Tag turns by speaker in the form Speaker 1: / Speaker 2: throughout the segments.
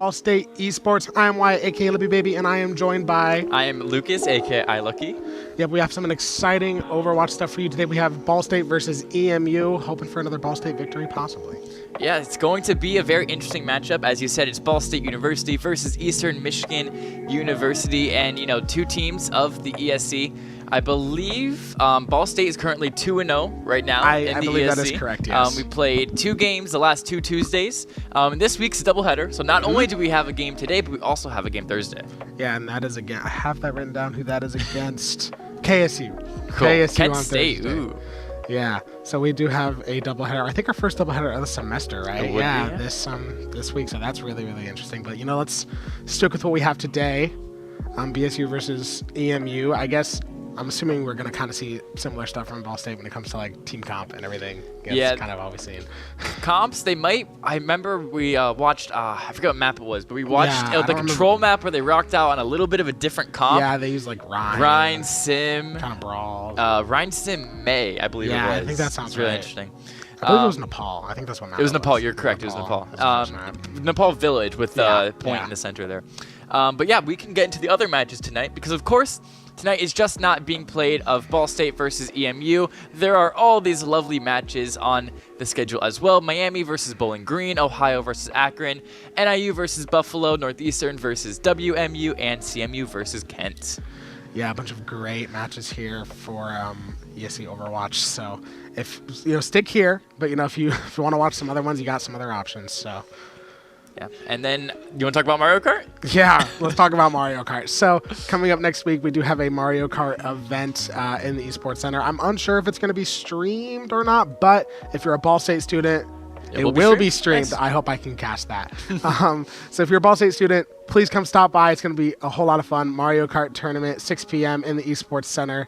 Speaker 1: All State Esports. I am Wyatt, aka Lippy Baby, and I am joined by...
Speaker 2: I am Lucas, aka iLucky.
Speaker 1: Yep, we have some exciting Overwatch stuff for you today. We have Ball State versus EMU, hoping for another Ball State victory, possibly.
Speaker 2: Yeah, it's going to be a very interesting matchup. As you said, it's Ball State University versus Eastern Michigan University, and, you know, two teams of the ESC. I believe Ball State is currently 2-0 right now in the ESC. I believe that is correct, yes. We played 2 games the last 2 Tuesdays. And this week's a doubleheader, so not only do we have a game today, but we also have a game Thursday.
Speaker 1: Yeah, and that is again, I have that written down, who that is against. KSU.
Speaker 2: Cool.
Speaker 1: KSU
Speaker 2: Kent
Speaker 1: on
Speaker 2: State,
Speaker 1: Thursday.
Speaker 2: ooh.
Speaker 1: Yeah, so we do have a doubleheader. I think our first doubleheader of the semester, right? Yeah, this week, so that's really, really interesting. But, you know, let's stick with what we have today. BSU versus EMU. I guess I'm assuming we're going to kind of see similar stuff from Ball State when it comes to, like, team comp and everything.
Speaker 2: Yeah.
Speaker 1: That's kind of all we've seen.
Speaker 2: Comps, they might... I remember we watched... I forget what map it was, but we watched the control
Speaker 1: remember.
Speaker 2: Map where they rocked out on a little bit of a different comp.
Speaker 1: Yeah, they used, like,
Speaker 2: Rhine Sim.
Speaker 1: Kind of brawl.
Speaker 2: Rhine Sim May, I believe it was.
Speaker 1: Yeah, I think that sounds
Speaker 2: really
Speaker 1: right.
Speaker 2: interesting.
Speaker 1: I believe it was Nepal. I think that's what map
Speaker 2: it was. Nepal, you're correct. It was Nepal. Nepal Village with the point in the center there. But yeah, we can get into the other matches tonight because, of course, tonight is just not being played of Ball State versus EMU. There are all these lovely matches on the schedule as well. Miami versus Bowling Green, Ohio versus Akron, NIU versus Buffalo, Northeastern versus WMU, and CMU versus Kent.
Speaker 1: Yeah, a bunch of great matches here for ESC Overwatch. So if stick here, but if you want to watch some other ones, you got some other options. So
Speaker 2: yeah, and then you want to talk about Mario Kart?
Speaker 1: Yeah, let's talk about Mario Kart. So coming up next week, we do have a Mario Kart event in the Esports Center. I'm unsure if it's going to be streamed or not, but if you're a Ball State student, it will be streamed. Nice. I hope I can cast that. So if you're a Ball State student, please come stop by. It's going to be a whole lot of fun. Mario Kart tournament, 6 p.m. in the Esports Center.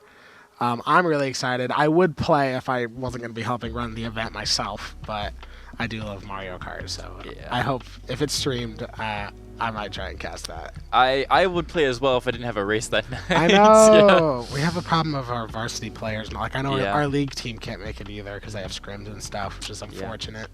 Speaker 1: I'm really excited. I would play if I wasn't going to be helping run the event myself, but I do love Mario Kart. So I hope if it's streamed, I might try and cast that.
Speaker 2: I would play as well if I didn't have a race that night.
Speaker 1: I know. We have a problem of our varsity players. Like, I know our league team can't make it either because they have scrims and stuff, which is unfortunate.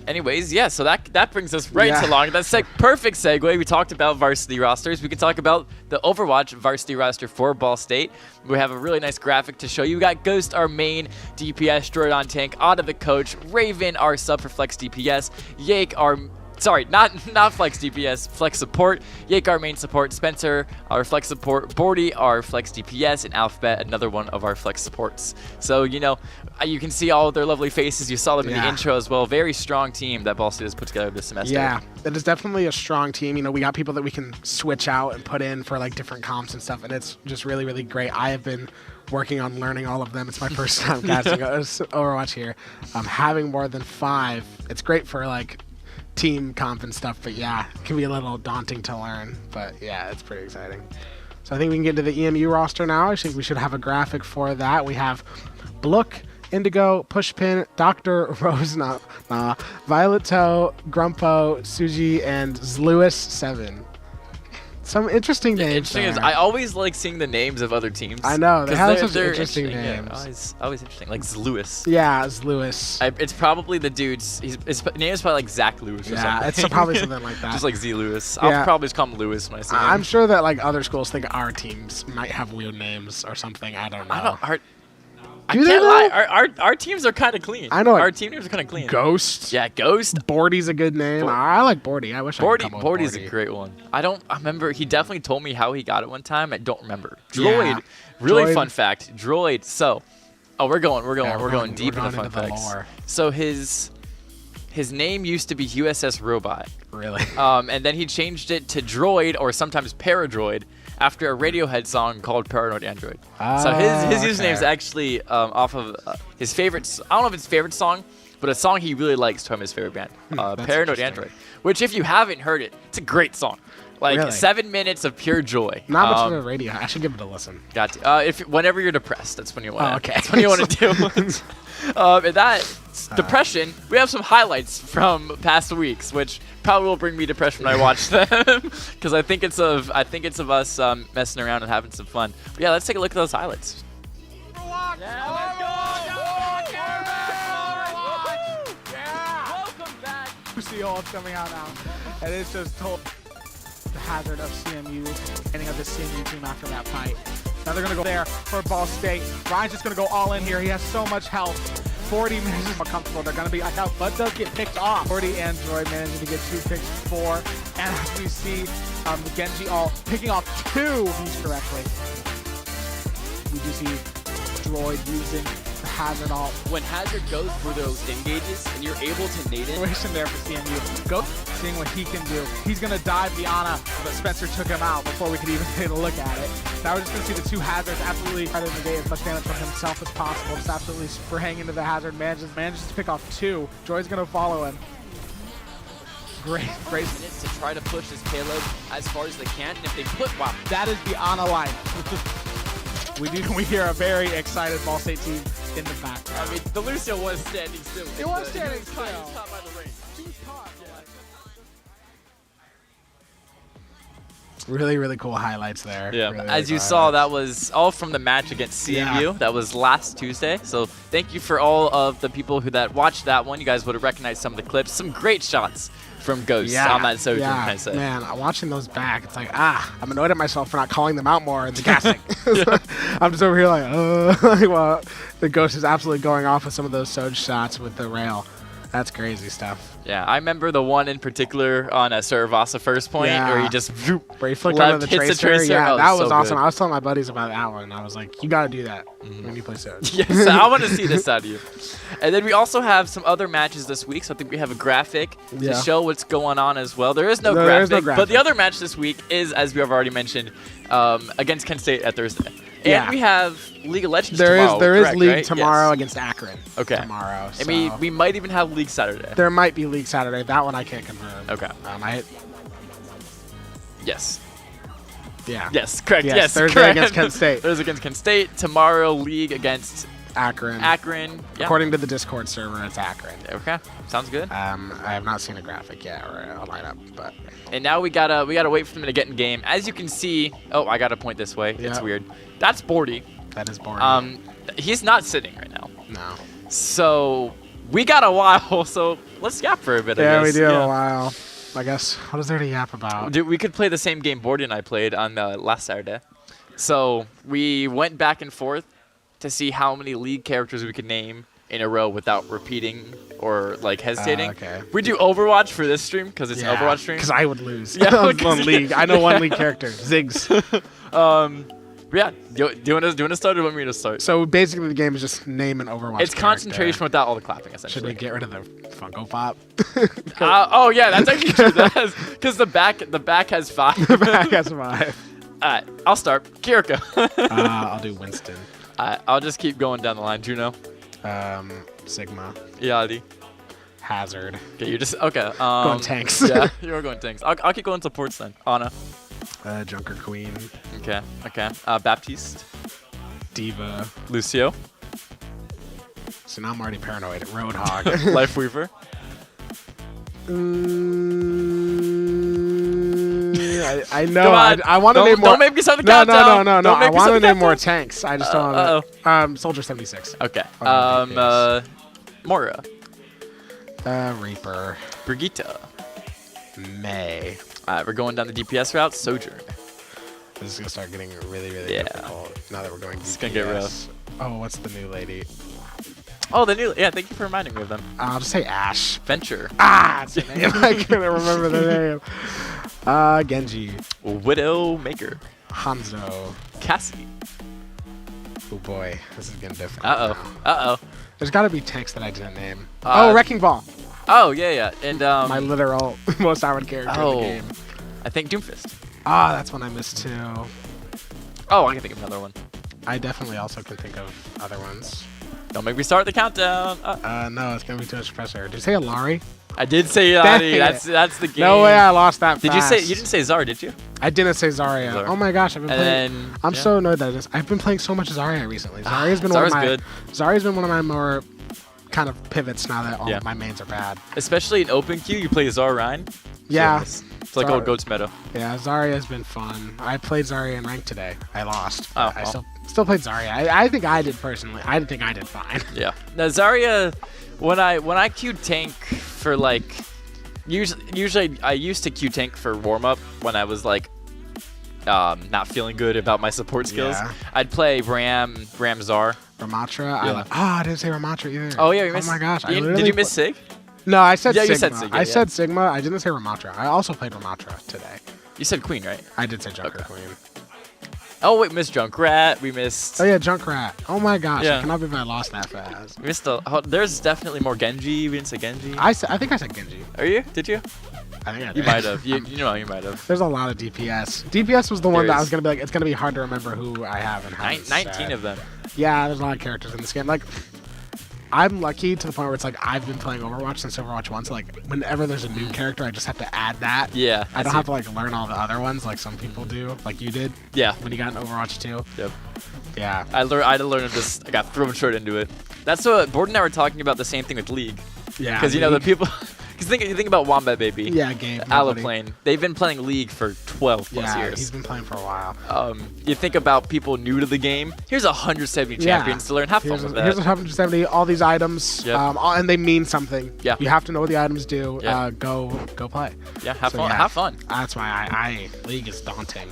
Speaker 2: Anyways, yeah, so that brings us right along. That's a perfect segue. We talked about varsity rosters. We can talk about the Overwatch varsity roster for Ball State. We have a really nice graphic to show you. We got Ghost, our main DPS, Droid on tank, Otta the coach, Raven, our sub for flex DPS, Yake, our... Sorry, not flex DPS, flex support. Yake, our main support. Spencer, our flex support. Bordy, our flex DPS. And Alphabet, another one of our flex supports. So, you can see all of their lovely faces. You saw them in the intro as well. Very strong team that Ball State has put together this semester. Yeah,
Speaker 1: it is definitely a strong team. We got people that we can switch out and put in for like different comps and stuff. And it's just really, really great. I have been working on learning all of them. It's my first time casting Overwatch here. Having more than 5, it's great for like team comp and stuff, but yeah, it can be a little daunting to learn, but yeah, it's pretty exciting. So I think we can get into the EMU roster now. I think we should have a graphic for that. We have Blook, Indigo, Pushpin, Dr. Rosenop, Violet Toe, Grumpo, Suji, and Zlewis7. Some interesting names.
Speaker 2: Interesting is I always like seeing the names of other teams.
Speaker 1: I know they have such interesting names.
Speaker 2: Yeah, always interesting, like Zlewis.
Speaker 1: Yeah, Zlewis.
Speaker 2: It's probably the dude's. His name is probably like Zach Lewis or something.
Speaker 1: Yeah, it's probably something like that.
Speaker 2: Just like Z Lewis. I'll probably just call him Lewis when I see him.
Speaker 1: I'm sure that like other schools think our teams might have weird names or something. I don't know.
Speaker 2: I can't lie. Our teams are kind of clean.
Speaker 1: I know.
Speaker 2: Our team names are kind of clean.
Speaker 1: Ghost.
Speaker 2: Yeah, Ghost.
Speaker 1: Bordy's a good name. I like Bordy. I wish I could come up with
Speaker 2: Bordy's a great one. I remember. He definitely told me how he got it one time. I don't remember. Droid. Yeah. Really fun fact. Droid. So, we're going deep into fun facts. So his name used to be USS Robot.
Speaker 1: Really?
Speaker 2: And then he changed it to Droid or sometimes Paradroid, after a Radiohead song called Paranoid Android. So his username is actually off of his favorite, I don't know if it's favorite song, but a song he really likes from his favorite band, Paranoid Android, which if you haven't heard it, it's a great song. Like 7 minutes of pure joy.
Speaker 1: Not much of a radio. I should give it a listen.
Speaker 2: Got to. Whenever you're depressed, that's when you want. That's when you want to do. And that depression, we have some highlights from past weeks, which probably will bring me depression when I watch them, because I think it's of us messing around and having some fun. But yeah, let's take a look at those highlights.
Speaker 1: Welcome back. See all coming out now.
Speaker 3: And it's just told the hazard of CMU, ending of the CMU team after that fight. Now they're going to go there for Ball State. Ryan's just going to go all in here. He has so much health. 40 manages more comfortable. They're going to be like out, but does get picked off. 40 Android managing to get 2 picks, 4. And as we see, Genji all picking off 2 moves correctly. We do see Droid using the Hazard all.
Speaker 2: When Hazard goes for those engages and you're able to nade it.
Speaker 3: Situation there for CMU. Go seeing what he can do. He's going to dive the Ana, but Spencer took him out before we could even take a look at it. Now we're just going to see the 2 Hazards absolutely try to negate as much damage from himself as possible. Just absolutely spraying into the Hazard. Manages to pick off 2. Droid's going to follow him. Great.
Speaker 2: Minutes to try to push his payload as far as they can. And if they put, wow.
Speaker 3: That is the Ana life. We hear a very excited Ball State team in the background.
Speaker 2: I mean, the Lucio was standing still.
Speaker 3: It was standing still.
Speaker 2: He was caught by the ring.
Speaker 3: He was caught.
Speaker 1: Really, really cool highlights there.
Speaker 2: Yeah,
Speaker 1: really,
Speaker 2: as
Speaker 1: really
Speaker 2: you
Speaker 1: cool
Speaker 2: saw, that
Speaker 1: highlights.
Speaker 2: was all from the match against CMU.
Speaker 1: Yeah.
Speaker 2: That was last Tuesday. So thank you for all of the people that watched that one. You guys would have recognized some of the clips. Some great shots from Ghost on that Sojourn, can I say.
Speaker 1: Man, watching those back, it's like, I'm annoyed at myself for not calling them out more in the casting. I'm just over here like, well, the Ghost is absolutely going off with some of those Soj shots with the rail. That's crazy stuff.
Speaker 2: Yeah, I remember the one in particular on a Saravasa first point where he just
Speaker 1: where he flicked under the
Speaker 2: hits
Speaker 1: tracer. Yeah,
Speaker 2: Oh,
Speaker 1: that was
Speaker 2: so
Speaker 1: awesome.
Speaker 2: good.
Speaker 1: I was telling my buddies about that one. I was like, you got to do that when you play Soj.
Speaker 2: Yes, I want to see this out of you. And then we also have some other matches this week, so I think we have a graphic to show what's going on as well. There is no graphic, but the other match this week is, as we have already mentioned, against Kent State at Thursday. And we have League of Legends tomorrow.
Speaker 1: There is League
Speaker 2: right?
Speaker 1: tomorrow against Akron.
Speaker 2: Okay.
Speaker 1: Tomorrow.
Speaker 2: And we might even have League Saturday.
Speaker 1: There might be League Saturday. That one I can't confirm.
Speaker 2: Okay.
Speaker 1: Yes. Yeah.
Speaker 2: Yes, correct. Yes,
Speaker 1: Thursday
Speaker 2: correct.
Speaker 1: against Kent State.
Speaker 2: Thursday against Kent State. Tomorrow, League against
Speaker 1: Akron.
Speaker 2: Yeah.
Speaker 1: According to the Discord server, it's Akron.
Speaker 2: Okay, sounds good.
Speaker 1: I have not seen a graphic yet or a lineup, but.
Speaker 2: And now we gotta wait for them to get in game. As you can see, oh, I gotta point this way. It's weird. That's Bordy.
Speaker 1: That is Bordy.
Speaker 2: He's not sitting right now.
Speaker 1: No.
Speaker 2: So we got a while. So let's yap for a bit.
Speaker 1: Yeah,
Speaker 2: I guess.
Speaker 1: we do have a while. I guess. What is there to yap about?
Speaker 2: Dude, we could play the same game Bordy and I played on last Saturday. So we went back and forth to see how many league characters we could name in a row without repeating or like hesitating.
Speaker 1: Okay.
Speaker 2: We do Overwatch for this stream because it's an Overwatch stream.
Speaker 1: Because I would lose.
Speaker 2: Yeah,
Speaker 1: one league. I know one league character. Ziggs.
Speaker 2: Yeah. Do you want to start or want me to start?
Speaker 1: So basically, the game is just name an Overwatch.
Speaker 2: It's concentration without all the clapping, essentially.
Speaker 1: Should we get rid of the Funko Pop?
Speaker 2: Oh yeah, that's actually true. Because the back has 5.
Speaker 1: The back has 5.
Speaker 2: All right, I'll start. Kiriko.
Speaker 1: I'll do Winston.
Speaker 2: I'll just keep going down the line. Juno.
Speaker 1: Sigma.
Speaker 2: Yadi.
Speaker 1: Hazard.
Speaker 2: Okay, you're just okay.
Speaker 1: Going tanks.
Speaker 2: Yeah, you're going tanks. I'll keep going supports then. Ana.
Speaker 1: Junker Queen.
Speaker 2: Okay. Baptiste.
Speaker 1: Diva.
Speaker 2: Lucio.
Speaker 1: So now I'm already paranoid. Roadhog.
Speaker 2: Lifeweaver.
Speaker 1: I know. I want to name more.
Speaker 2: Don't make me start the countdown.
Speaker 1: No. I want to name more tanks. I just don't want to. Soldier 76.
Speaker 2: Okay. Mora.
Speaker 1: Reaper.
Speaker 2: Brigitte.
Speaker 1: May.
Speaker 2: Alright, we're going down the DPS route. Sojourn.
Speaker 1: This is going to start getting really, really difficult now that we're going DPS.
Speaker 2: It's going to get rough.
Speaker 1: Oh, what's the new lady?
Speaker 2: Oh, the new... Yeah, thank you for reminding me of them.
Speaker 1: I'll just say Ash.
Speaker 2: Venture.
Speaker 1: That's the name. I couldn't remember the name. Genji.
Speaker 2: Widow Maker.
Speaker 1: Hanzo.
Speaker 2: Cassie.
Speaker 1: Oh boy, this is getting difficult.
Speaker 2: Uh-oh.
Speaker 1: There's got to be tanks that I didn't name. Wrecking Ball.
Speaker 2: Oh, yeah. And
Speaker 1: my literal most powered character in the game.
Speaker 2: I think Doomfist.
Speaker 1: That's one I missed too.
Speaker 2: Oh, I can think of another one.
Speaker 1: I definitely also can think of other ones.
Speaker 2: Don't make me start the countdown.
Speaker 1: No, it's gonna be too much pressure. Did you say Alari?
Speaker 2: I did say Yadi. That's the game.
Speaker 1: No way, I lost that.
Speaker 2: Did
Speaker 1: fast.
Speaker 2: you didn't say Zara, did you?
Speaker 1: I didn't say Zarya.
Speaker 2: Zara.
Speaker 1: Oh my gosh, I've been playing.
Speaker 2: Then,
Speaker 1: I'm so annoyed that I've been playing so much Zarya recently. Zarya's been Zarya's been one of my more kind of pivots now that all of my mains are bad.
Speaker 2: Especially in open queue, you play Zara Ryan.
Speaker 1: Yeah.
Speaker 2: It's like old Goats meta.
Speaker 1: Yeah, Zarya has been fun. I played Zarya in ranked today. I lost.
Speaker 2: Oh,
Speaker 1: I still played Zarya. I think I did personally. I think I did fine.
Speaker 2: Yeah. Now Zarya, when I queued tank for like Usually I used to Q tank for warm up when I was like not feeling good about my support skills.
Speaker 1: Yeah.
Speaker 2: I'd play Ram Zar.
Speaker 1: Ramatra.
Speaker 2: Yeah.
Speaker 1: I didn't say Ramatra either.
Speaker 2: Oh yeah, you missed.
Speaker 1: Oh my gosh.
Speaker 2: Did you miss Sig?
Speaker 1: No, I said
Speaker 2: Yeah,
Speaker 1: Sigma.
Speaker 2: you said Sigma,
Speaker 1: I
Speaker 2: yeah.
Speaker 1: said Sigma. I didn't say Ramatra. I also played Ramatra today.
Speaker 2: You said Queen, right?
Speaker 1: I did say Junker
Speaker 2: Okay.
Speaker 1: Queen.
Speaker 2: Oh wait, we missed Junkrat. We missed.
Speaker 1: Oh yeah, Junkrat. Oh my gosh,
Speaker 2: Yeah.
Speaker 1: I cannot believe I lost that fast.
Speaker 2: We missed there's definitely more Genji. We didn't say Genji.
Speaker 1: I think I said Genji.
Speaker 2: Are you? Did you?
Speaker 1: I think I did.
Speaker 2: You might have. You know, you might have.
Speaker 1: There's a lot of DPS. DPS was the one
Speaker 2: There
Speaker 1: that I
Speaker 2: is.
Speaker 1: was gonna be like, it's gonna be hard to remember who I have and how.
Speaker 2: 19 of them.
Speaker 1: Yeah, there's a lot of characters in this game. Like, I'm lucky to the point where it's like I've been playing Overwatch since Overwatch 1, so like whenever there's a new character, I just have to add that.
Speaker 2: Yeah.
Speaker 1: I don't have to like learn all the other ones like some people do, like you did
Speaker 2: Yeah.
Speaker 1: when you got in Overwatch 2.
Speaker 2: Yep.
Speaker 1: Yeah.
Speaker 2: I had to learn this. I got thrown straight into it. That's what Borden and I were talking about. The same thing with League.
Speaker 1: Yeah.
Speaker 2: Because you know the people. Because you think about Wombat Baby.
Speaker 1: Yeah, Gabe.
Speaker 2: Alaplane. They've been playing League for 12 plus
Speaker 1: Yeah,
Speaker 2: years.
Speaker 1: he's been playing for a while.
Speaker 2: You think about people new to the game. Here's 170
Speaker 1: Yeah.
Speaker 2: champions to learn. Have fun with
Speaker 1: Here's
Speaker 2: that.
Speaker 1: 170. All these items,
Speaker 2: Yep.
Speaker 1: and they mean something.
Speaker 2: Yeah.
Speaker 1: You have to know what the items do.
Speaker 2: Yeah.
Speaker 1: Go play.
Speaker 2: Yeah, have
Speaker 1: So,
Speaker 2: fun.
Speaker 1: yeah.
Speaker 2: Have fun.
Speaker 1: That's why I League is daunting.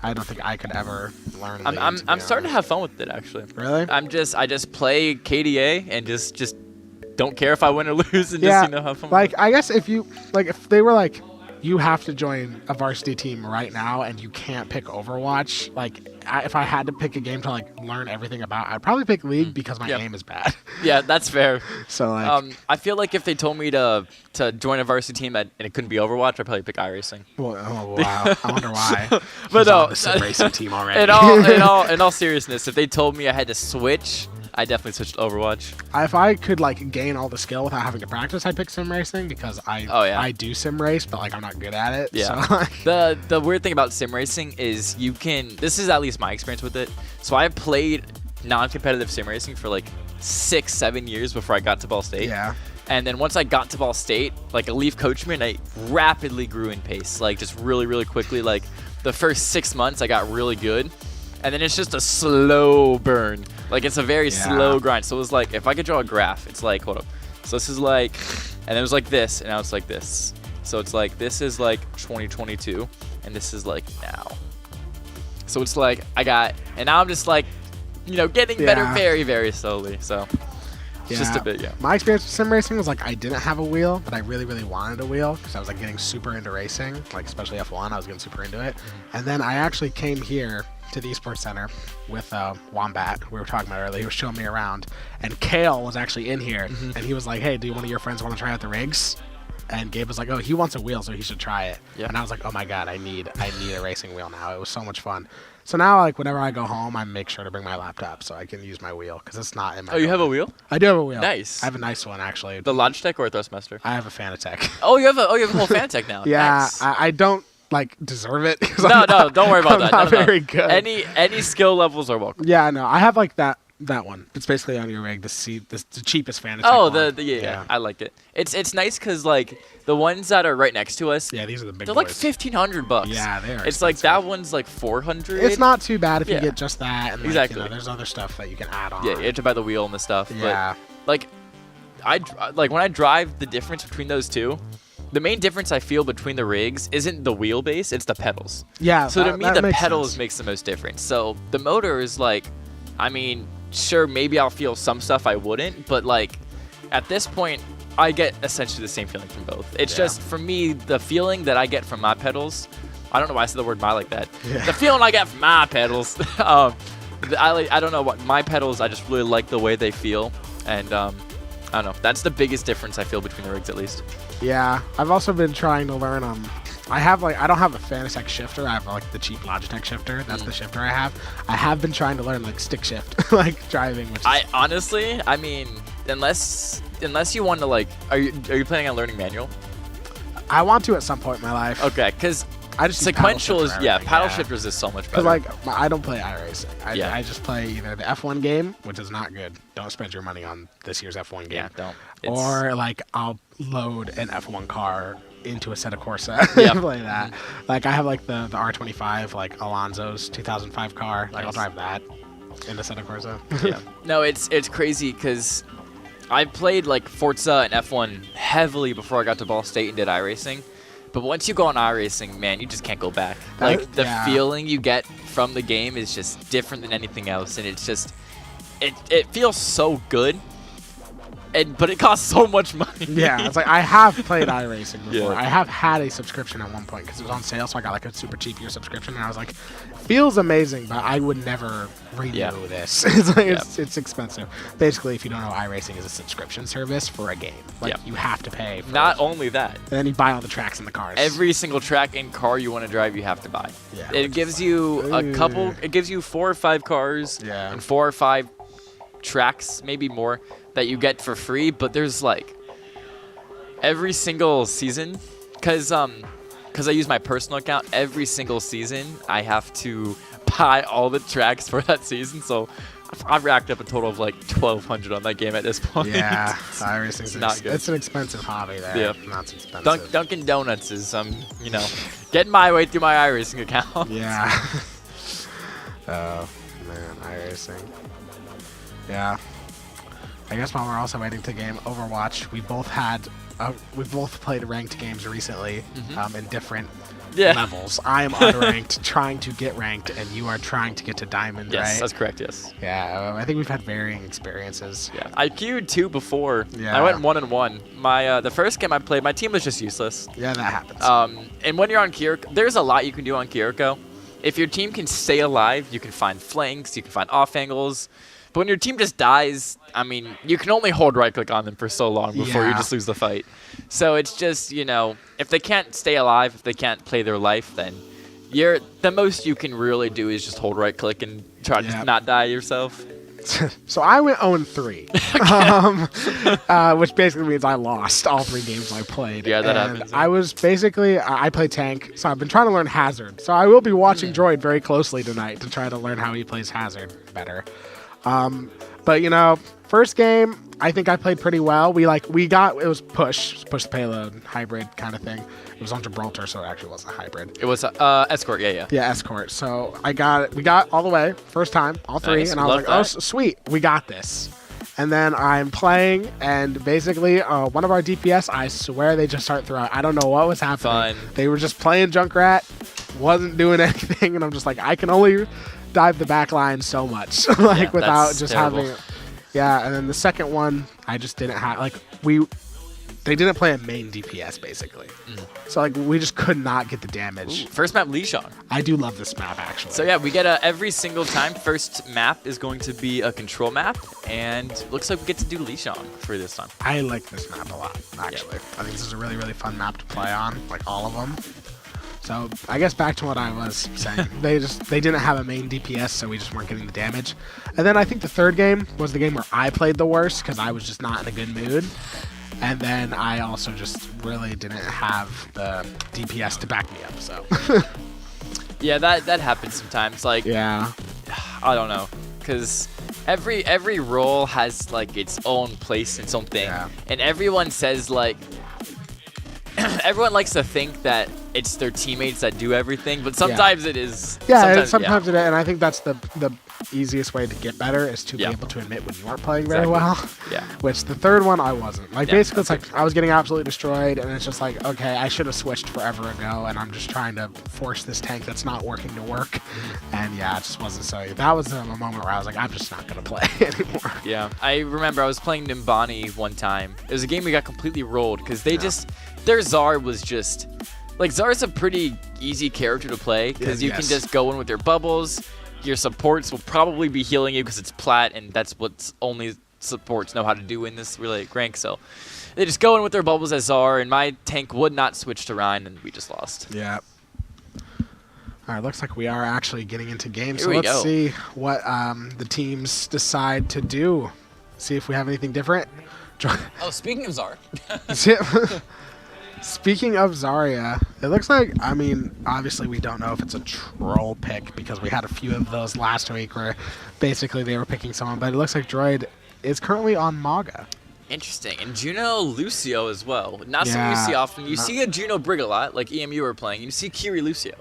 Speaker 1: I don't think I could ever learn. League,
Speaker 2: I'm
Speaker 1: to be
Speaker 2: starting to
Speaker 1: honest.
Speaker 2: have fun with it actually.
Speaker 1: Really?
Speaker 2: I just play KDA and just don't care if I win or lose and
Speaker 1: Yeah.
Speaker 2: just have fun.
Speaker 1: Like
Speaker 2: with it.
Speaker 1: I guess if they were like, you have to join a varsity team right now and you can't pick Overwatch. Like if I had to pick a game to like learn everything about, I'd probably pick League because my
Speaker 2: Yep.
Speaker 1: aim is bad.
Speaker 2: Yeah, that's fair.
Speaker 1: So like,
Speaker 2: I feel like if they told me to join a varsity team and it couldn't be Overwatch, I'd probably pick iRacing.
Speaker 1: well, oh wow, I wonder why.
Speaker 2: But
Speaker 1: He's
Speaker 2: no,
Speaker 1: on the sim racing team already.
Speaker 2: in all seriousness, if they told me I had to switch, I definitely switched to Overwatch.
Speaker 1: If I could like gain all the skill without having to practice, I'd pick sim racing because I do sim race, but like I'm not good at it.
Speaker 2: Yeah.
Speaker 1: So, like,
Speaker 2: The weird thing about sim racing is this is at least my experience with it. So I played non-competitive sim racing for like 6-7 years before I got to Ball State.
Speaker 1: yeah.
Speaker 2: And then once I got to Ball State, like a Leaf coached me and I rapidly grew in pace, like just really, really quickly. Like the first 6 months I got really good. And then it's just a slow burn. Like it's a very slow grind. So it was like, if I could draw a graph, it's like, hold up. So this is like, and it was like this, and now it's like this. So it's like, this is like 2022, and this is like now. So it's like, and now I'm just like, getting better very, very slowly. So it's just a bit, yeah.
Speaker 1: My experience with sim racing was like I didn't have a wheel, but I really, really wanted a wheel because I was like getting super into racing, like especially F1. I was getting super into it. And then I actually came here to the Esports Center with Wombat, we were talking about earlier. He was showing me around, and Kale was actually in here, and he was like, "Hey, do one of your friends want to try out the rigs?" And Gabe was like, "Oh, he wants a wheel, so he should try it."
Speaker 2: Yeah.
Speaker 1: And I was like, "Oh my god, I need a racing wheel now." It was so much fun. So now, like whenever I go home, I make sure to bring my laptop so I can use my wheel because it's not in my.
Speaker 2: Oh, you have a
Speaker 1: building.
Speaker 2: wheel?
Speaker 1: I do have a wheel.
Speaker 2: Nice.
Speaker 1: I have a nice one actually.
Speaker 2: The Logitech or a Thrustmaster?
Speaker 1: I have a Fanatec.
Speaker 2: Oh, you have a whole Fanatec now.
Speaker 1: Yeah,
Speaker 2: Nice.
Speaker 1: I don't like deserve it. 'Cause
Speaker 2: No,
Speaker 1: I'm not-
Speaker 2: don't worry about
Speaker 1: I'm
Speaker 2: that.
Speaker 1: Not
Speaker 2: No.
Speaker 1: very good.
Speaker 2: Any skill levels are welcome.
Speaker 1: Yeah, no, I have like that one. It's basically on your rig. The cheapest Fanatec.
Speaker 2: Oh,
Speaker 1: one.
Speaker 2: yeah, I like it. It's nice because like the ones that are right next to us,
Speaker 1: Yeah, these are the big.
Speaker 2: they're like
Speaker 1: boys.
Speaker 2: $1,500.
Speaker 1: Yeah, they are.
Speaker 2: It's like
Speaker 1: expensive.
Speaker 2: that one's like 400.
Speaker 1: It's not too bad if
Speaker 2: Yeah.
Speaker 1: you get just that. And like,
Speaker 2: Exactly.
Speaker 1: there's other stuff that you can add on.
Speaker 2: Yeah, you have to buy the wheel and the stuff.
Speaker 1: Yeah.
Speaker 2: But like when I drive, the difference between those two, the main difference I feel between the rigs isn't the wheelbase, it's the pedals.
Speaker 1: Yeah.
Speaker 2: So to me,
Speaker 1: that
Speaker 2: the
Speaker 1: makes
Speaker 2: pedals
Speaker 1: sense.
Speaker 2: makes the most difference. So the motor is like, I mean, sure, maybe I'll feel some stuff I wouldn't, but like at this point, I get essentially the same feeling from both. It's
Speaker 1: Yeah.
Speaker 2: just for me, the feeling that I get from my pedals. I don't know why I said the word "my" like that.
Speaker 1: Yeah.
Speaker 2: The feeling I get from my pedals. I don't know what my pedals. I just really like the way they feel, and I don't know. That's the biggest difference I feel between the rigs, at least.
Speaker 1: Yeah, I've also been trying to learn. I don't have a Fanatec shifter. I have like the cheap Logitech shifter. That's the shifter I have. I have been trying to learn like stick shift, like driving. Which is,
Speaker 2: I honestly, I mean, unless you want to like, are you planning on learning manual?
Speaker 1: I want to at some point in my life.
Speaker 2: Okay, because
Speaker 1: I just use
Speaker 2: sequential
Speaker 1: paddle
Speaker 2: is
Speaker 1: shift for everything,
Speaker 2: paddle
Speaker 1: yeah.
Speaker 2: shifters is so much better.
Speaker 1: Because like I don't play iRacing.
Speaker 2: Yeah.
Speaker 1: I just play either the F1 game, which is not good. Don't spend your money on this year's F1 game.
Speaker 2: yeah, don't.
Speaker 1: Or like I'll load an F1 car into a set of Corsa
Speaker 2: Yeah.
Speaker 1: and play that. Like I have like the R25, like Alonso's 2005 car. Like I'll
Speaker 2: Nice.
Speaker 1: drive that in a set of Corsa.
Speaker 2: Yeah. No, it's crazy because I played like Forza and F1 heavily before I got to Ball State and did iRacing. But once you go on iRacing, man, you just can't go back. Like, the feeling you get from the game is just different than anything else, and it's just, it feels so good, but it costs so much money.
Speaker 1: Yeah, it's like, I have played iRacing before.
Speaker 2: Yeah.
Speaker 1: I have had a subscription at one point because it was on sale, so I got like a super cheap year subscription, and I was like, feels amazing, but I would never renew this. It's like, it's expensive. Basically, if you don't know, iRacing is a subscription service for a game. Like, you have to pay for
Speaker 2: Not only that.
Speaker 1: And then you buy all the tracks and the cars.
Speaker 2: Every single track and car you want to drive, you have to buy.
Speaker 1: Yeah,
Speaker 2: it gives you it gives you 4 or 5 cars and 4 or 5 tracks, maybe more, that you get for free, but there's like every single season, because I use my personal account, every single season I have to buy all the tracks for that season, so I've racked up a total of like 1,200 on that game at this point.
Speaker 1: Yeah, iRacing's
Speaker 2: not good.
Speaker 1: It's an expensive hobby there.
Speaker 2: Yeah.
Speaker 1: Not so expensive.
Speaker 2: Dunkin' Donuts is you know, getting my way through my iRacing account.
Speaker 1: Yeah. Oh man, iRacing. Yeah. I guess while we're also waiting to game Overwatch, we both played ranked games recently in different levels. I am unranked, trying to get ranked, and you are trying to get to diamond, right?
Speaker 2: Yes, that's correct, yes.
Speaker 1: Yeah, I think we've had varying experiences.
Speaker 2: Yeah, I queued 2 before.
Speaker 1: Yeah.
Speaker 2: I went 1-1. My the first game I played, my team was just useless.
Speaker 1: Yeah, that happens.
Speaker 2: And when you're on Kiriko, there's a lot you can do on Kiriko. If your team can stay alive, you can find flanks, you can find off angles. But when your team just dies, I mean, you can only hold right-click on them for so long before you just lose the fight. So it's just, you know, if they can't stay alive, if they can't play their life, then the most you can really do is just hold right-click and try to just not die yourself.
Speaker 1: So I went 0-3, which basically means I lost all 3 games I played.
Speaker 2: Yeah, that happens.
Speaker 1: I was basically, I play tank, so I've been trying to learn Hazard. So I will be watching Droid very closely tonight to try to learn how he plays Hazard better. But you know, first game, I think I played pretty well. It was push the payload, hybrid kind of thing. It was on Gibraltar, so it actually wasn't hybrid.
Speaker 2: It was escort, yeah.
Speaker 1: Yeah, escort. So we got all the way, first time, all 3,
Speaker 2: Nice,
Speaker 1: and I was like,
Speaker 2: that.
Speaker 1: oh, sweet, we got this. And then I'm playing, and basically, one of our DPS, I swear they just start throwing. I don't know what was happening.
Speaker 2: Fun.
Speaker 1: They were just playing Junkrat, wasn't doing anything, and I'm just like, I can only dive the back line so much, without just
Speaker 2: terrible.
Speaker 1: having. Yeah, and then the second one, I just didn't have they didn't play a main DPS basically, so we just could not get the damage.
Speaker 2: Ooh, first map, Lijiang.
Speaker 1: I do love this map actually.
Speaker 2: So yeah, we get every single time. First map is going to be a control map, and looks like we get to do Lijiang for this time.
Speaker 1: I like this map a lot actually. I think this is a really, really fun map to play on, like all of them. So I guess back to what I was saying, they didn't have a main DPS, so we just weren't getting the damage. And then I think the third game was the game where I played the worst because I was just not in a good mood. And then I also just really didn't have the DPS to back me up. So
Speaker 2: yeah, that happens sometimes. Like,
Speaker 1: yeah,
Speaker 2: I don't know, because every role has like its own place, its own thing, and everyone says like. Everyone likes to think that it's their teammates that do everything, but sometimes it is.
Speaker 1: Yeah, sometimes it is, and I think that's the easiest way to get better is to be able to admit when you aren't playing very well. Yeah. Which the third one I wasn't. Basically, it's like I was getting absolutely destroyed, and it's just like, okay, I should have switched forever ago, and I'm just trying to force this tank that's not working to work. And yeah, it just wasn't so. That was a moment where I was like, I'm just not gonna play anymore.
Speaker 2: Yeah, I remember I was playing Nimbani one time. It was a game we got completely rolled because they their Zar was just like Zar's a pretty easy character to play because you can just go in with your bubbles. Your supports will probably be healing you because it's plat, and that's what only supports know how to do in this really rank. So they just go in with their bubbles as Zar, and my tank would not switch to Rhine, and we just lost.
Speaker 1: Yeah. All right, looks like we are actually getting into games.
Speaker 2: Here
Speaker 1: so let's see what the teams decide to do. See if we have anything different.
Speaker 4: Oh, speaking of Zar.
Speaker 1: Speaking of Zarya, it looks like, I mean, obviously we don't know if it's a troll pick because we had a few of those last week where basically they were picking someone, but it looks like Droid is currently on Maga.
Speaker 2: Interesting. And Juno Lucio as well. Not something you see often. You see a Juno Brig a lot, like EMU are playing. You see Kiri Lucio.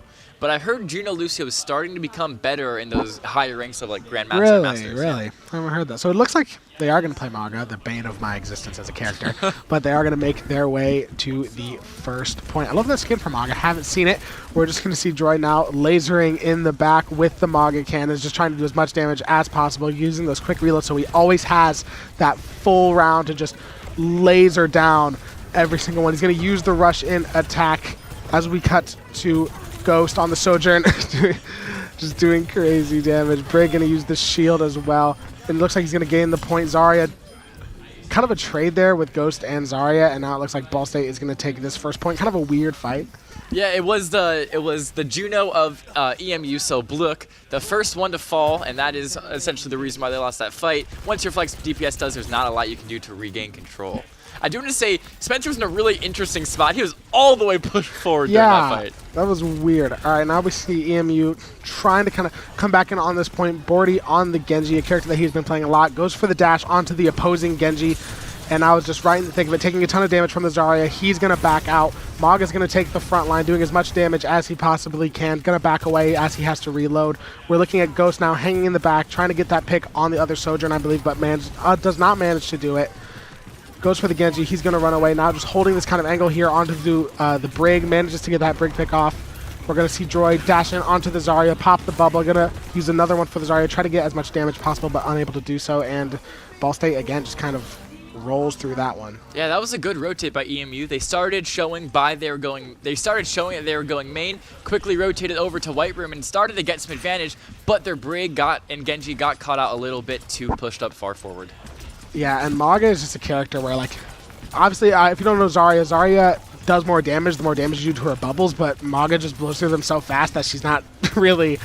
Speaker 2: but I heard Juno Lucio is starting to become better in those higher ranks of like Grandmaster
Speaker 1: Really?
Speaker 2: Masters.
Speaker 1: Really? I haven't heard that. So it looks like they are going to play Maga, the bane of my existence as a character, but they are going to make their way to the first point. I love that skin for Maga. Haven't seen it. We're just going to see Droid now lasering in the back with the Maga cannons, just trying to do as much damage as possible, using those quick reloads, so he always has that full round to just laser down every single one. He's going to use the rush in attack as we cut to Ghost on the Sojourn, just doing crazy damage. Brig going to use the shield as well. And it looks like he's going to gain the point. Zarya, kind of a trade there with Ghost and Zarya, and now it looks like Ball State is going to take this first point. Kind of a weird fight.
Speaker 2: Yeah, it was the Juno of EMU, so Bluk, the first one to fall, and that is essentially the reason why they lost that fight. Once your flex DPS does, there's not a lot you can do to regain control. I do want to say, Spencer was in a really interesting spot. He was all the way pushed forward during that fight.
Speaker 1: That was weird. All right, now we see EMU trying to kind of come back in on this point. Bordy on the Genji, a character that he's been playing a lot, goes for the dash onto the opposing Genji. And I was just right in the thick of it, taking a ton of damage from the Zarya. He's going to back out. Maga's going to take the front line, doing as much damage as he possibly can. Going to back away as he has to reload. We're looking at Ghost now hanging in the back, trying to get that pick on the other Sojourn, I believe, but does not manage to do it. Goes for the Genji. He's going to run away. Now just holding this kind of angle here onto the Brig. Manages to get that Brig pick off. We're going to see Droid dash in onto the Zarya, pop the bubble. Going to use another one for the Zarya, try to get as much damage possible, but unable to do so. And Ball State, again, just kind of rolls through that one.
Speaker 2: Yeah, that was a good rotate by EMU. They started showing that they were going main, quickly rotated over to White Room and started to get some advantage, but their Brig and Genji got caught out a little bit too pushed up far forward.
Speaker 1: Yeah, and Maga is just a character where, like, obviously, if you don't know Zarya does more damage the more damage you do to her bubbles, but Maga just blows through them so fast that she's not really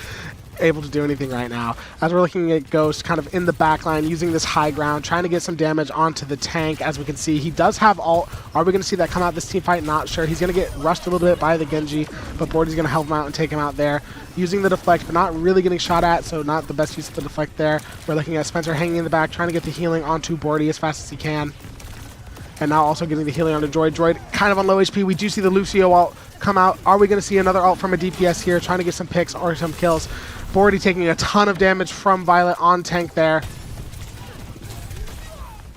Speaker 1: able to do anything right now. As we're looking at Ghost kind of in the back line, using this high ground, trying to get some damage onto the tank. As we can see, he does have ult. Are we going to see that come out this team fight? Not sure. He's going to get rushed a little bit by the Genji, but Bordy's going to help him out and take him out there. Using the deflect, but not really getting shot at, so not the best use of the deflect there. We're looking at Spencer hanging in the back, trying to get the healing onto Bordy as fast as he can. And now also getting the healing onto Droid. Droid kind of on low HP. We do see the Lucio ult come out. Are we going to see another ult from a DPS here, trying to get some picks or some kills? Bordy taking a ton of damage from Violet on tank there.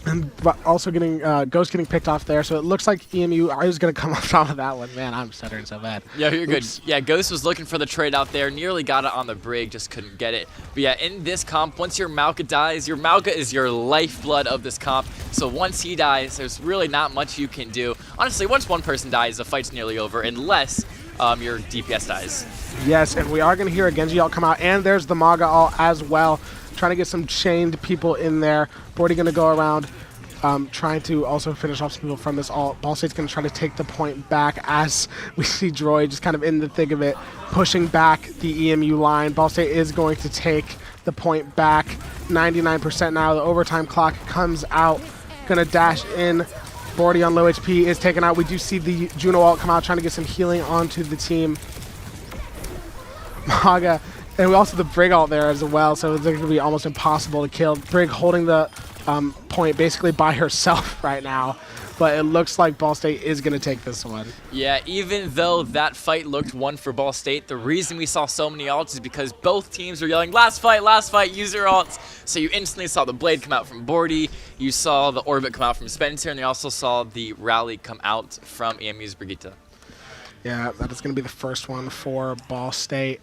Speaker 1: And also getting Ghost getting picked off there, so it looks like EMU is going to come off top of that one. Man, I'm stuttering so bad.
Speaker 2: Yeah, you're good. Yeah, Ghost was looking for the trade out there, nearly got it on the Brig, just couldn't get it. But yeah, in this comp, once your Malka dies, your Malka is your lifeblood of this comp. So once he dies, there's really not much you can do. Honestly, once one person dies, the fight's nearly over, unless your DPS dies.
Speaker 1: Yes, and we are going to hear a Genji ult come out, and there's the Maga ult as well. Trying to get some chained people in there. Bordy going to go around, trying to also finish off some people from this ult. Ball State's going to try to take the point back as we see Droid just kind of in the thick of it, pushing back the EMU line. Ball State is going to take the point back. 99% now. The overtime clock comes out. Going to dash in. Bordy on low HP is taken out. We do see the Juno ult come out, trying to get some healing onto the team. Maga, and we also the Brig ult there as well, so it's going to be almost impossible to kill. Brig holding the point basically by herself right now, but it looks like Ball State is going to take this one.
Speaker 2: Yeah, even though that fight looked one for Ball State, the reason we saw so many ults is because both teams were yelling, last fight, use your ults. So you instantly saw the Blade come out from Bordy, you saw the Orbit come out from Spencer, and you also saw the Rally come out from EMU's Brigitte.
Speaker 1: Yeah, that is going to be the first one for Ball State.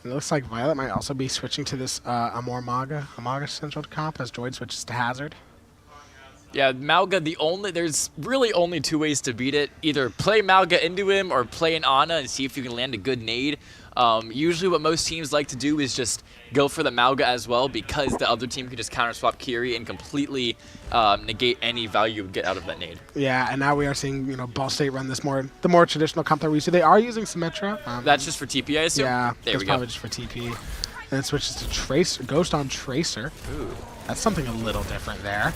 Speaker 1: It looks like Violet might also be switching to this a Maga central comp as Droid switches to Hazard.
Speaker 2: Yeah, Malga, there's really only two ways to beat it. Either play Malga into him or play an Ana and see if you can land a good nade. Usually what most teams like to do is just go for the Malga as well, because the other team can just counter swap Kiri and completely negate any value you would get out of that nade.
Speaker 1: Yeah, and now we are seeing Ball State run this the more traditional comp that we see. They are using Symmetra.
Speaker 2: That's just for TP, I assume?
Speaker 1: Yeah,
Speaker 2: there we go.
Speaker 1: Probably just for TP. And it switches to Tracer, Ghost on Tracer. Ooh, that's something a little different there.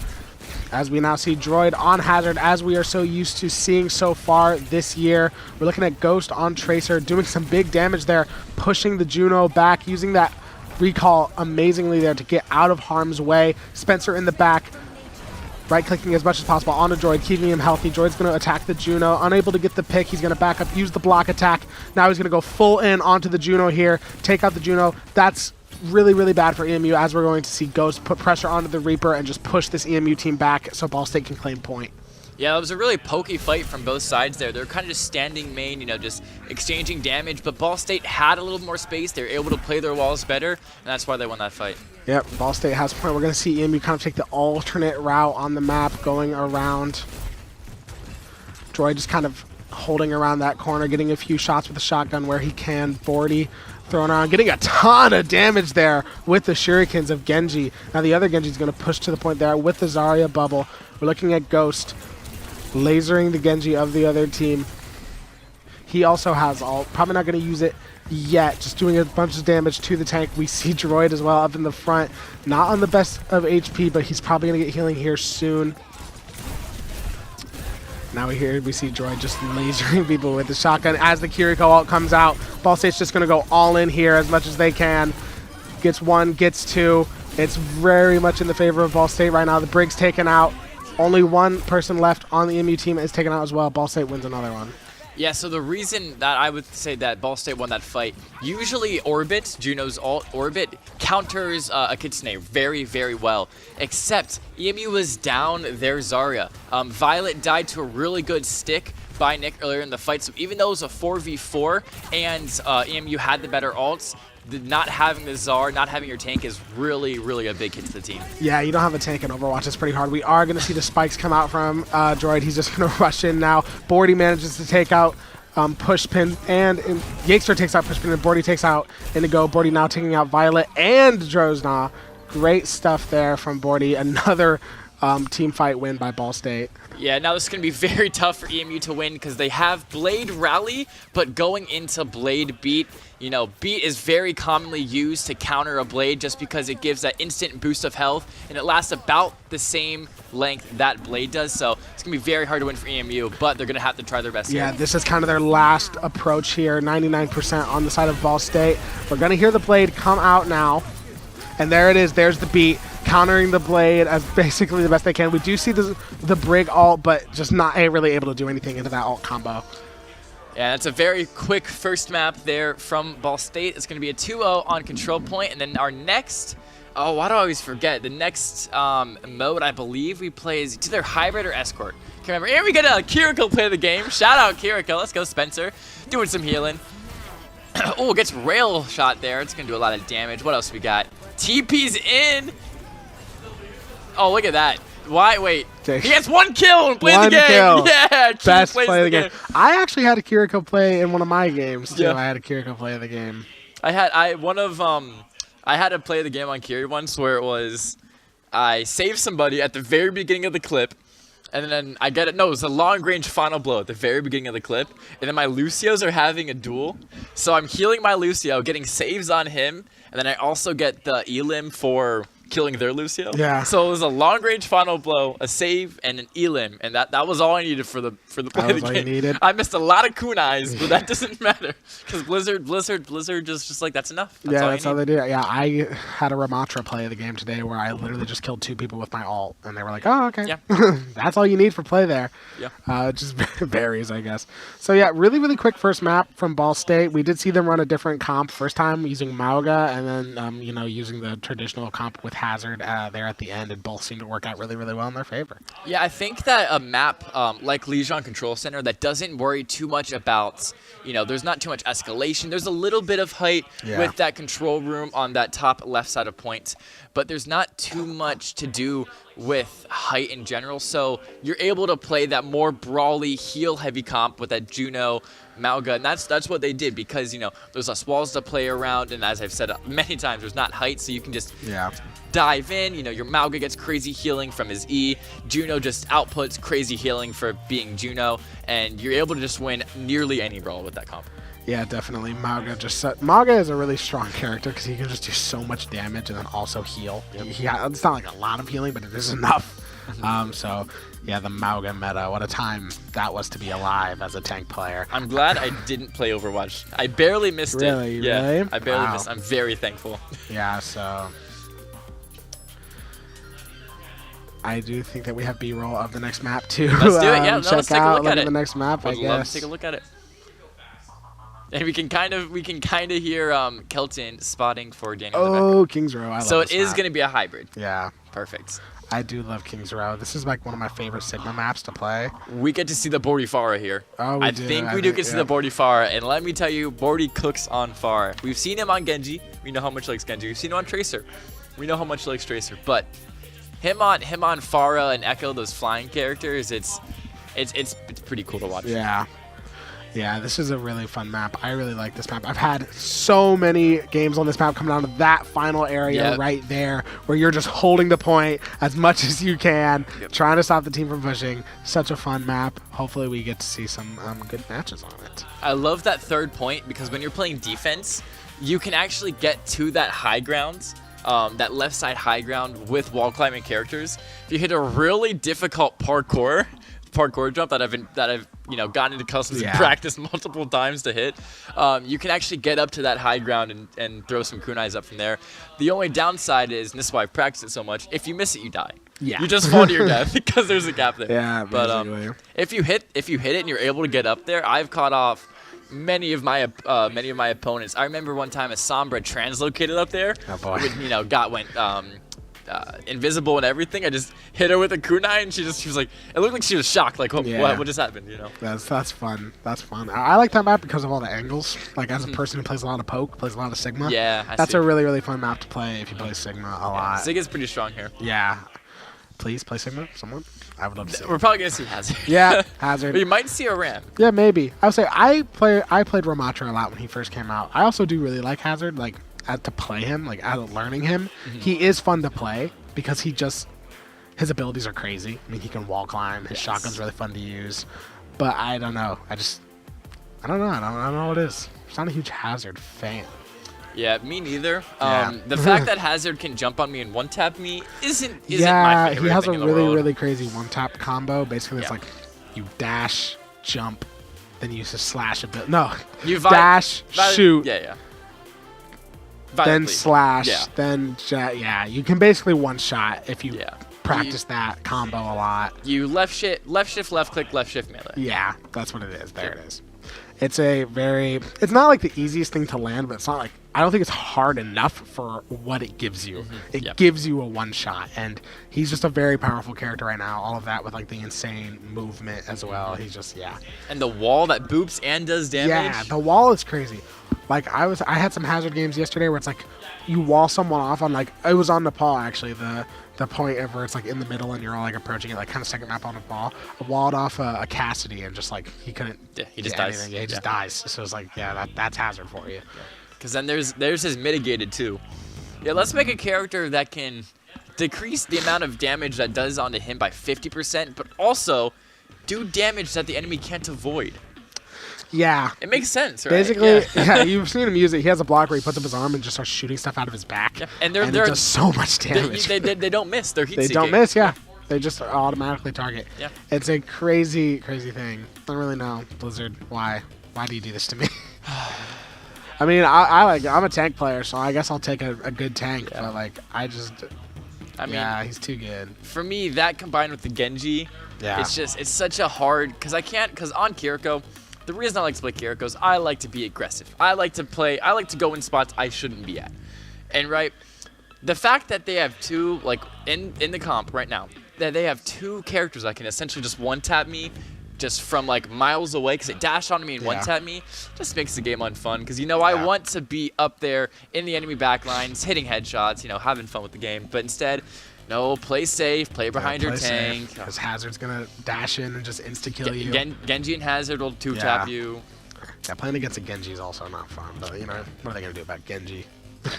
Speaker 1: As we now see Droid on Hazard, as we are so used to seeing so far this year. We're looking at Ghost on Tracer, doing some big damage there, pushing the Juno back, using that recall amazingly there to get out of harm's way. Spencer in the back. right-clicking as much as possible onto Droid, keeping him healthy. Droid's going to attack the Juno. Unable to get the pick. He's going to back up, use the block attack. Now he's going to go full in onto the Juno here, take out the Juno. That's really, really bad for EMU, as we're going to see Ghost put pressure onto the Reaper and just push this EMU team back so Ball State can claim point.
Speaker 2: Yeah, it was a really pokey fight from both sides there. They were kind of just standing main, you know, just exchanging damage, but Ball State had a little more space. They were able to play their walls better, and that's why they won that fight.
Speaker 1: Yep, Ball State has point. We're going to see EMU kind of take the alternate route on the map, going around. Droid just kind of holding around that corner, getting a few shots with the shotgun where he can. 40 thrown around, getting a ton of damage there with the shurikens of Genji. Now the other Genji's going to push to the point there with the Zarya bubble. We're looking at Ghost lasering the Genji of the other team. He also has ult. Probably not going to use it yet. Just doing a bunch of damage to the tank. We see Droid as well up in the front. Not on the best of HP, but he's probably going to get healing here soon. Now we see Droid just lasering people with the shotgun as the Kiriko ult comes out. Ball State's just going to go all in here as much as they can. Gets one, gets two. It's very much in the favor of Ball State right now. The Brig's taken out. Only one person left on the EMU team is taken out as well. Ball State wins another one.
Speaker 2: Yeah, so the reason that I would say that Ball State won that fight, usually Orbit, Juno's ult, Orbit, counters a Kitsune very, very well. Except EMU was down their Zarya. Violet died to a really good stick by Nick earlier in the fight, so even though it was a 4v4 and EMU had the better ults, not having the Zar, not having your tank is really, really a big hit to the team.
Speaker 1: Yeah, you don't have a tank in Overwatch. It's pretty hard. We are going to see the spikes come out from Droid. He's just going to rush in now. Bordy manages to take out Pushpin, and Yakester takes out Pushpin, and Bordy takes out Indigo. Bordy now taking out Violet and Drozna. Great stuff there from Bordy. Another team fight win by Ball State.
Speaker 2: Yeah, now this is going to be very tough for EMU to win because they have Blade Rally, but going into Blade Beat, you know, Beat is very commonly used to counter a Blade just because it gives that instant boost of health, and it lasts about the same length that Blade does, so it's going to be very hard to win for EMU, but they're going to have to try their best
Speaker 1: Yeah,
Speaker 2: here.
Speaker 1: this is kind of their last approach here, 99% on the side of Ball State. We're going to hear the Blade come out now, and there it is. There's the Beat, countering the Blade as basically the best they can. We do see the Brig ult, but just not really able to do anything into that ult combo.
Speaker 2: Yeah, that's a very quick first map there from Ball State. It's going to be a 2-0 on control point, and then our next, oh, why do I always forget? The next mode I believe we play is either Hybrid or Escort. Can't remember. Here we get a Kiriko play of the game. Shout out Kiriko. Let's go, Spencer. Doing some healing. Oh, gets rail shot there. It's going to do a lot of damage. What else we got? TP's in. Oh, look at that. Why? Wait. He has one kill and played the game.
Speaker 1: Kill.
Speaker 2: Yeah,
Speaker 1: best
Speaker 2: plays
Speaker 1: play of the game.
Speaker 2: game.
Speaker 1: I actually had a Kiriko play in one of my games too.
Speaker 2: Yeah.
Speaker 1: I had a Kiriko play of the game.
Speaker 2: I had to play the game on Kiri once where it was I saved somebody at the very beginning of the clip, and then I get it. No, it was a long-range final blow at the very beginning of the clip, and then my Lucios are having a duel, so I'm healing my Lucio, getting saves on him, and then I also get the elim for killing their Lucio.
Speaker 1: Yeah.
Speaker 2: So it was a long-range final blow, a save, and an elim, and that was all I needed for the play
Speaker 1: That
Speaker 2: of
Speaker 1: was
Speaker 2: the
Speaker 1: all
Speaker 2: game.
Speaker 1: you needed.
Speaker 2: I missed a lot of kunais, but that doesn't matter because Blizzard just like that's enough. That's
Speaker 1: Yeah,
Speaker 2: all
Speaker 1: that's
Speaker 2: you
Speaker 1: all
Speaker 2: need.
Speaker 1: they do. Yeah, I had a Ramatra play of the game today where I literally just killed 2 people with my ult, and they were like, "Oh, okay."
Speaker 2: Yeah.
Speaker 1: That's all you need for play there.
Speaker 2: Yeah.
Speaker 1: It just varies, I guess. So yeah, really, really quick first map from Ball State. We did see them run a different comp first time using Mauga, and then you know, using the traditional comp with Hazard there at the end, and both seem to work out really, really well in their favor.
Speaker 2: Yeah, I think that a map like Legion Control Center that doesn't worry too much about, you know, there's not too much escalation. There's a little bit of height with that control room on that top left side of point, but there's not too much to do with height in general. So you're able to play that more brawly, heal-heavy comp with that Juno, Mauga, and that's what they did because, you know, there's less walls to play around, and as I've said many times, there's not height, so you can just dive in. You know, your Mauga gets crazy healing from his E. Juno just outputs crazy healing for being Juno, and you're able to just win nearly any brawl with that comp.
Speaker 1: Yeah, definitely. Mauga is a really strong character because he can just do so much damage and then also heal. It's not like a lot of healing, but it is enough. So yeah, the Mauga meta. What a time that was to be alive as a tank player.
Speaker 2: I'm glad I didn't play Overwatch. I barely missed it.
Speaker 1: Really?
Speaker 2: Yeah, I barely missed it. I'm very thankful.
Speaker 1: Yeah, so I do think that we have B-roll of the next map too.
Speaker 2: Let's do it. Yeah, no,
Speaker 1: check
Speaker 2: let's take a
Speaker 1: out,
Speaker 2: look at it.
Speaker 1: the next map.
Speaker 2: Would
Speaker 1: I
Speaker 2: love
Speaker 1: guess.
Speaker 2: to take a look at it. And we can kind of hear Kelton spotting for Daniel. in the back.
Speaker 1: Oh, Kings Row. I love
Speaker 2: So it
Speaker 1: this
Speaker 2: is
Speaker 1: map.
Speaker 2: going to be a hybrid.
Speaker 1: Yeah.
Speaker 2: Perfect.
Speaker 1: I do love Kings Row. This is like one of my favorite Sigma maps to play.
Speaker 2: We get to see the Bordy Farah here.
Speaker 1: Oh, we
Speaker 2: I
Speaker 1: do.
Speaker 2: think we do get to see the Bordy Farah, and let me tell you, Bordy cooks on Farah. We've seen him on Genji. We know how much he likes Genji. We've seen him on Tracer. We know how much he likes Tracer. But him on Farah and Echo, those flying characters, it's pretty cool to watch.
Speaker 1: Yeah. Yeah, this is a really fun map. I really like this map. I've had so many games on this map come down to that final area right there where you're just holding the point as much as you can, trying to stop the team from pushing. Such a fun map. Hopefully we get to see some good matches on it.
Speaker 2: I love that third point because when you're playing defense, you can actually get to that high ground, that left side high ground with wall climbing characters. If you hit a really difficult parkour jump that I've gotten into customs and practiced multiple times to hit, you can actually get up to that high ground and throw some kunais up from there. The only downside is, and this is why I practice it so much, if you miss it, you die. Yeah. You just fall to your death because there's a gap there.
Speaker 1: Yeah,
Speaker 2: but if you hit it and you're able to get up there, I've caught off many of my opponents. I remember one time a Sombra translocated up there.
Speaker 1: Oh boy.
Speaker 2: Went invisible and everything. I just hit her with a kunai, and she was like, it looked like she was shocked, like, what just happened,
Speaker 1: That's fun. That's fun. I like that map because of all the angles. Like, as a person who plays a lot of poke, plays a lot of Sigma.
Speaker 2: Yeah,
Speaker 1: that's a really, really fun map to play if you play Sigma a lot.
Speaker 2: Sigma's pretty strong here.
Speaker 1: Yeah. Please play Sigma, someone. I would love to see.
Speaker 2: We're probably gonna see Hazard.
Speaker 1: Yeah, Hazard.
Speaker 2: We might see a Ram.
Speaker 1: Yeah, maybe. I would say I played Ramatra a lot when he first came out. I also do really like Hazard, like to play him, like as learning him. He is fun to play because his abilities are crazy. I mean, he can wall climb. His shotgun's really fun to use. But I don't know. I don't know. I don't know what it is. I'm not a huge Hazard fan.
Speaker 2: Yeah, me neither.
Speaker 1: Yeah.
Speaker 2: The fact that Hazard can jump on me and one-tap me isn't my favorite
Speaker 1: Yeah, he has a
Speaker 2: thing in the
Speaker 1: really,
Speaker 2: world.
Speaker 1: really crazy one-tap combo. Basically, it's like you dash, jump, then you use a slash a bit. No,
Speaker 2: you
Speaker 1: dash, shoot,
Speaker 2: then
Speaker 1: then slash, then you can basically one-shot if you practice that combo a lot.
Speaker 2: You left shift, left click, left shift melee.
Speaker 1: Yeah, that's what it is. There it is. It's not like the easiest thing to land, but it's not like, I don't think it's hard enough for what it gives you. It gives you a one-shot, and he's just a very powerful character right now. All of that with like the insane movement as well. He's just,
Speaker 2: And the wall that boops and does damage.
Speaker 1: Yeah, the wall is crazy. Like I had some Hazard games yesterday where it's like you wall someone off on, like, it was on Nepal actually, the point where it's like in the middle and you're all like approaching it, like kind of second map on Nepal. I walled off a Cassidy and just like he couldn't.
Speaker 2: Yeah, he just dies.
Speaker 1: Anything. Yeah, he just dies. So it's like, that's Hazard for you.
Speaker 2: Because then there's his mitigated too. Yeah, let's make a character that can decrease the amount of damage that does onto him by 50%, but also do damage that the enemy can't avoid.
Speaker 1: Yeah.
Speaker 2: It makes sense, right?
Speaker 1: Basically, you've seen him use it. He has a block where he puts up his arm and just starts shooting stuff out of his back. Yeah. And it does so much damage.
Speaker 2: They don't miss. They're heat
Speaker 1: They
Speaker 2: seeking.
Speaker 1: don't miss, They just automatically target.
Speaker 2: Yeah.
Speaker 1: It's a crazy, crazy thing. I don't really know, Blizzard, why do you do this to me? I mean, I'm a tank player, so I guess I'll take a good tank, but like he's too good.
Speaker 2: For me, that combined with the Genji, it's such a hard, because on Kiriko, the reason I like to play Kiriko is I like to be aggressive. I like to go in spots I shouldn't be at. And the fact that they have two, like in the comp right now, that they have two characters that can essentially just one-tap me just from like miles away, because they dash onto me and one-tap me, just makes the game unfun. Because I want to be up there in the enemy backlines, hitting headshots, having fun with the game. But instead, no, play safe, play behind your tank.
Speaker 1: Because Hazard's gonna dash in and just insta-kill you.
Speaker 2: Genji and Hazard will two-tap you.
Speaker 1: Yeah, playing against a Genji is also not fun, but what are they gonna do about Genji?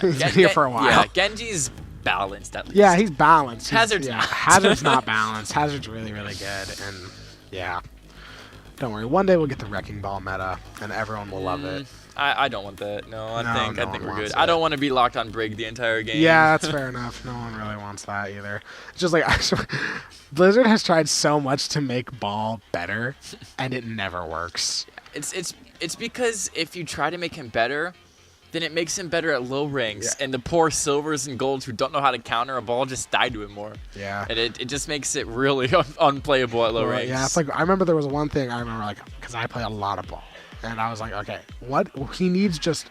Speaker 1: He's been here for a while.
Speaker 2: Yeah, Genji's balanced at least.
Speaker 1: Yeah, he's balanced.
Speaker 2: Hazard's not.
Speaker 1: Hazard's not balanced. Hazard's really, really good, and don't worry. One day we'll get the Wrecking Ball meta, and everyone will love it.
Speaker 2: I don't want that. No, I think we're good. I don't want to be locked on Brig the entire game.
Speaker 1: Yeah, that's fair enough. No one really wants that either. It's just like, Blizzard has tried so much to make Ball better, and it never works.
Speaker 2: It's because if you try to make him better, then it makes him better at low ranks, and the poor silvers and golds who don't know how to counter a ball just die to him more.
Speaker 1: Yeah.
Speaker 2: And it just makes it really unplayable at low ranks.
Speaker 1: Yeah, it's like, I remember there was one thing I remember, like, because I play a lot of ball, and I was like, okay, what? He needs just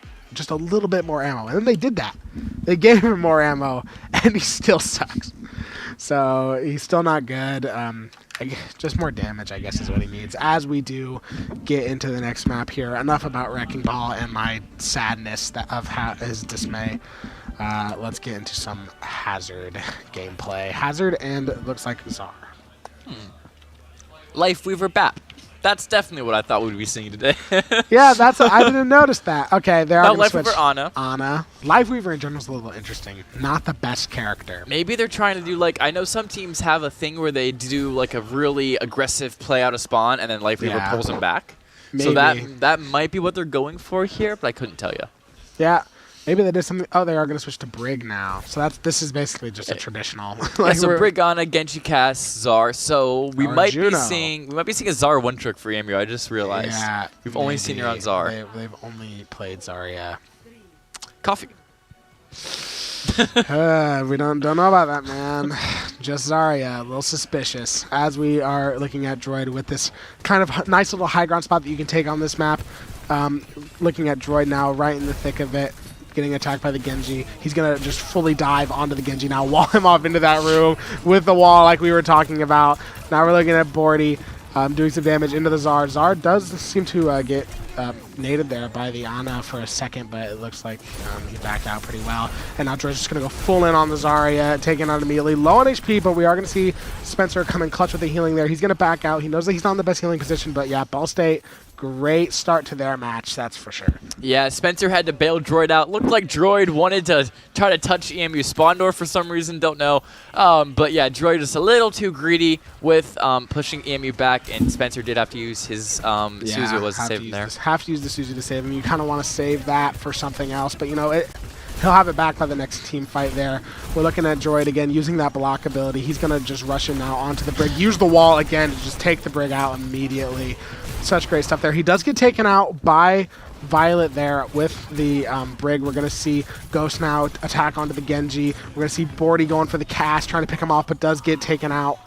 Speaker 1: a little bit more ammo. And then they did that. They gave him more ammo, and he still sucks. So he's still not good. Just more damage, I guess, is what he needs. As we do get into the next map here, enough about Wrecking Ball and my sadness of his dismay. Let's get into some Hazard gameplay. Hazard and it looks like Czar.
Speaker 2: Lifeweaver Bap. That's definitely what I thought we'd be seeing today.
Speaker 1: Yeah, I didn't notice that. Okay, there are
Speaker 2: Lifeweaver Ana.
Speaker 1: Ana. Lifeweaver in general is a little interesting. Not the best character.
Speaker 2: Maybe they're trying to do, like, I know some teams have a thing where they do like a really aggressive play out of spawn and then Lifeweaver pulls them back.
Speaker 1: Maybe.
Speaker 2: So that might be what they're going for here, but I couldn't tell you.
Speaker 1: Yeah. Maybe they did something. Oh, they are going to switch to Brig now. So this is basically just a traditional.
Speaker 2: Like so Brig, Ana, Genji cast, Czar. So we might be seeing a Czar one trick for EMU. I just realized.
Speaker 1: Yeah.
Speaker 2: We've only seen her on Czar.
Speaker 1: They've only played Zarya.
Speaker 2: Coffee.
Speaker 1: We don't know about that, man. Just Zarya, a little suspicious. As we are looking at Droid with this kind of nice little high ground spot that you can take on this map. Looking at Droid now, right in the thick of it. Getting attacked by the Genji. He's going to just fully dive onto the Genji now, wall him off into that room with the wall like we were talking about. Now we're looking at Bordy doing some damage into the Czar. Czar does seem to get naded there by the Ana for a second, but it looks like he backed out pretty well. And now Droid's just going to go full in on the Zarya, taking out immediately. Low on HP, but we are going to see Spencer come in clutch with the healing there. He's going to back out. He knows that he's not in the best healing position, but yeah, Ball State, great start to their match, that's for sure.
Speaker 2: Yeah, Spencer had to bail Droid out. Looked like Droid wanted to try to touch EMU spawn door for some reason, don't know. But yeah, Droid is a little too greedy with pushing EMU back, and Spencer did have to use his Suzu to save him there.
Speaker 1: Have to use the Suzu to save him. You kind of want to save that for something else, but you know, he'll have it back by the next team fight there. We're looking at Droid again, using that block ability. He's going to just rush in now onto the Brig. Use the wall again to just take the Brig out immediately. Such great stuff there. He does get taken out by Violet there with the Brig. We're going to see Ghost now attack onto the Genji. We're going to see Bordy going for the cast, trying to pick him off, but does get taken out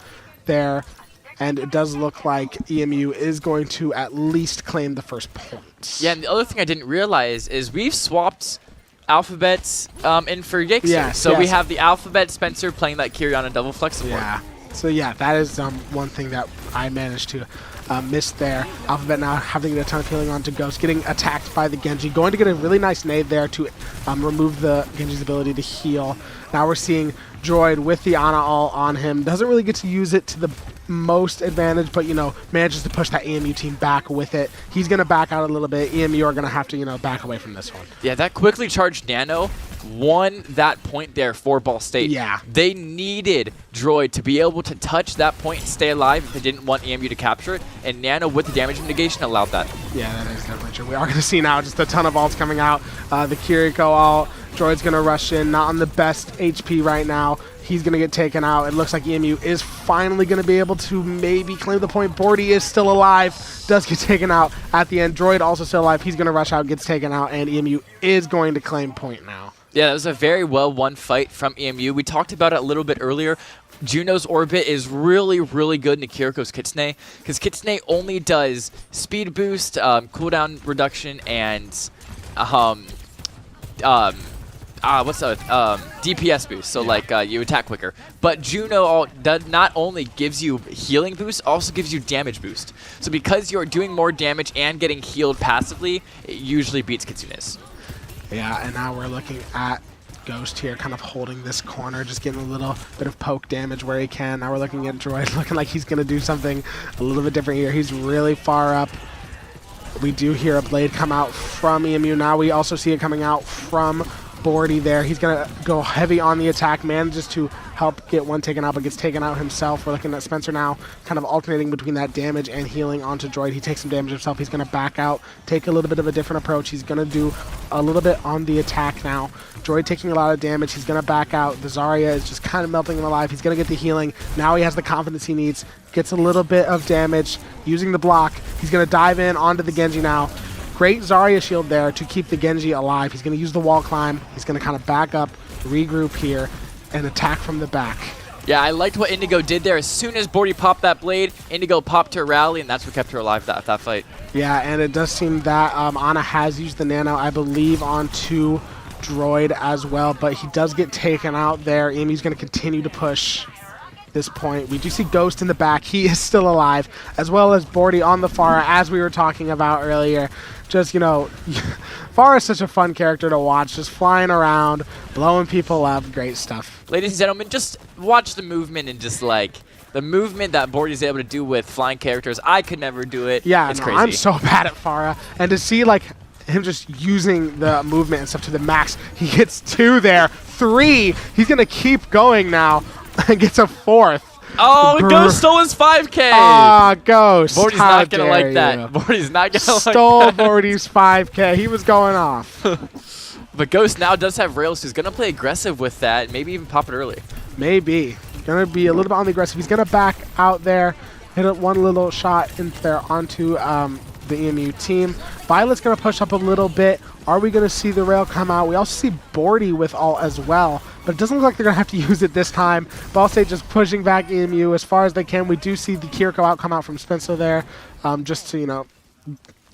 Speaker 1: there. And it does look like EMU is going to at least claim the first points.
Speaker 2: Yeah, and the other thing I didn't realize is we've swapped alphabets in for Yixer.
Speaker 1: Yes,
Speaker 2: so we have the alphabet Spencer playing that Kiriana double flex support.
Speaker 1: Yeah. So yeah, that is one thing that I managed to miss there. Alphabet now having a ton of healing onto Ghost, getting attacked by the Genji, going to get a really nice nade there to remove the Genji's ability to heal. Now we're seeing Droid with the Ana all on him. Doesn't really get to use it to the most advantage, but, you know, manages to push that EMU team back with it. He's going to back out a little bit. EMU are going to have to, you know, back away from this one.
Speaker 2: Yeah, that quickly charged Nano won that point there for Ball State.
Speaker 1: Yeah.
Speaker 2: They needed Droid to be able to touch that point and stay alive if they didn't want EMU to capture it, and Nano with the damage mitigation allowed that.
Speaker 1: Yeah, that is definitely true. We are going to see now just a ton of ults coming out. The Kiriko ult. Droid's going to rush in, not on the best HP right now. He's going to get taken out. It looks like EMU is finally going to be able to maybe claim the point. Bordy is still alive, does get taken out at the end. Droid also still alive. He's going to rush out, gets taken out, and EMU is going to claim point now.
Speaker 2: Yeah, that was a very well-won fight from EMU. We talked about it a little bit earlier. Juno's Orbit is really, really good in Kiriko's Kitsune, because Kitsune only does speed boost, cooldown reduction, and DPS boost, so like you attack quicker. But Juno not only gives you healing boost, also gives you damage boost. So because you're doing more damage and getting healed passively, it usually beats Kitsune's.
Speaker 1: Yeah, and now we're looking at Ghost here, kind of holding this corner, just getting a little bit of poke damage where he can. Now we're looking at Droid, looking like he's going to do something a little bit different here. He's really far up. We do hear a blade come out from EMU. Now we also see it coming out from Bordy there. He's going to go heavy on the attack, manages to help get one taken out, but gets taken out himself. We're looking at Spencer now kind of alternating between that damage and healing onto Droid. He takes some damage himself. He's going to back out, take a little bit of a different approach. He's going to do a little bit on the attack now. Droid taking a lot of damage. He's going to back out. The Zarya is just kind of melting him alive. He's going to get the healing. Now he has the confidence he needs. Gets a little bit of damage using the block. He's going to dive in onto the Genji now. Great Zarya shield there to keep the Genji alive. He's going to use the wall climb. He's going to kind of back up, regroup here, and attack from the back.
Speaker 2: Yeah, I liked what Indigo did there. As soon as Bordy popped that blade, Indigo popped her rally, and that's what kept her alive that fight.
Speaker 1: Yeah, and it does seem that Ana has used the nano, I believe, onto Droid as well, but he does get taken out there. EMU's going to continue to push this point. We do see Ghost in the back. He is still alive, as well as Bordy on the Pharah, as we were talking about earlier. Just, you know, Pharah is such a fun character to watch, just flying around, blowing people up. Great stuff.
Speaker 2: Ladies and gentlemen, just watch the movement and just like the movement that Bordy is able to do with flying characters. I could never do it.
Speaker 1: Yeah,
Speaker 2: it's
Speaker 1: no,
Speaker 2: crazy.
Speaker 1: I'm so bad at Pharah, and to see like him just using the movement and stuff to the max. He gets 2 there, 3. He's gonna keep going now and gets a 4th.
Speaker 2: Oh, Ghost stole his 5K.
Speaker 1: Ah, Ghost.
Speaker 2: Bordy's
Speaker 1: How
Speaker 2: not gonna like that.
Speaker 1: you.
Speaker 2: Bordy's not gonna
Speaker 1: Stole
Speaker 2: like that.
Speaker 1: Bordy's 5K. He was going off.
Speaker 2: But Ghost now does have rails, who's gonna play aggressive with that, maybe even pop it early.
Speaker 1: Maybe. Gonna be a little bit on the aggressive. He's gonna back out there, hit one little shot in there onto the EMU team. Violet's gonna push up a little bit. Are we gonna see the rail come out? We also see Bordy with ult as well, but it doesn't look like they're gonna have to use it this time. Ball State just pushing back EMU as far as they can. We do see the Kiriko out come out from Spencer there, just to, you know,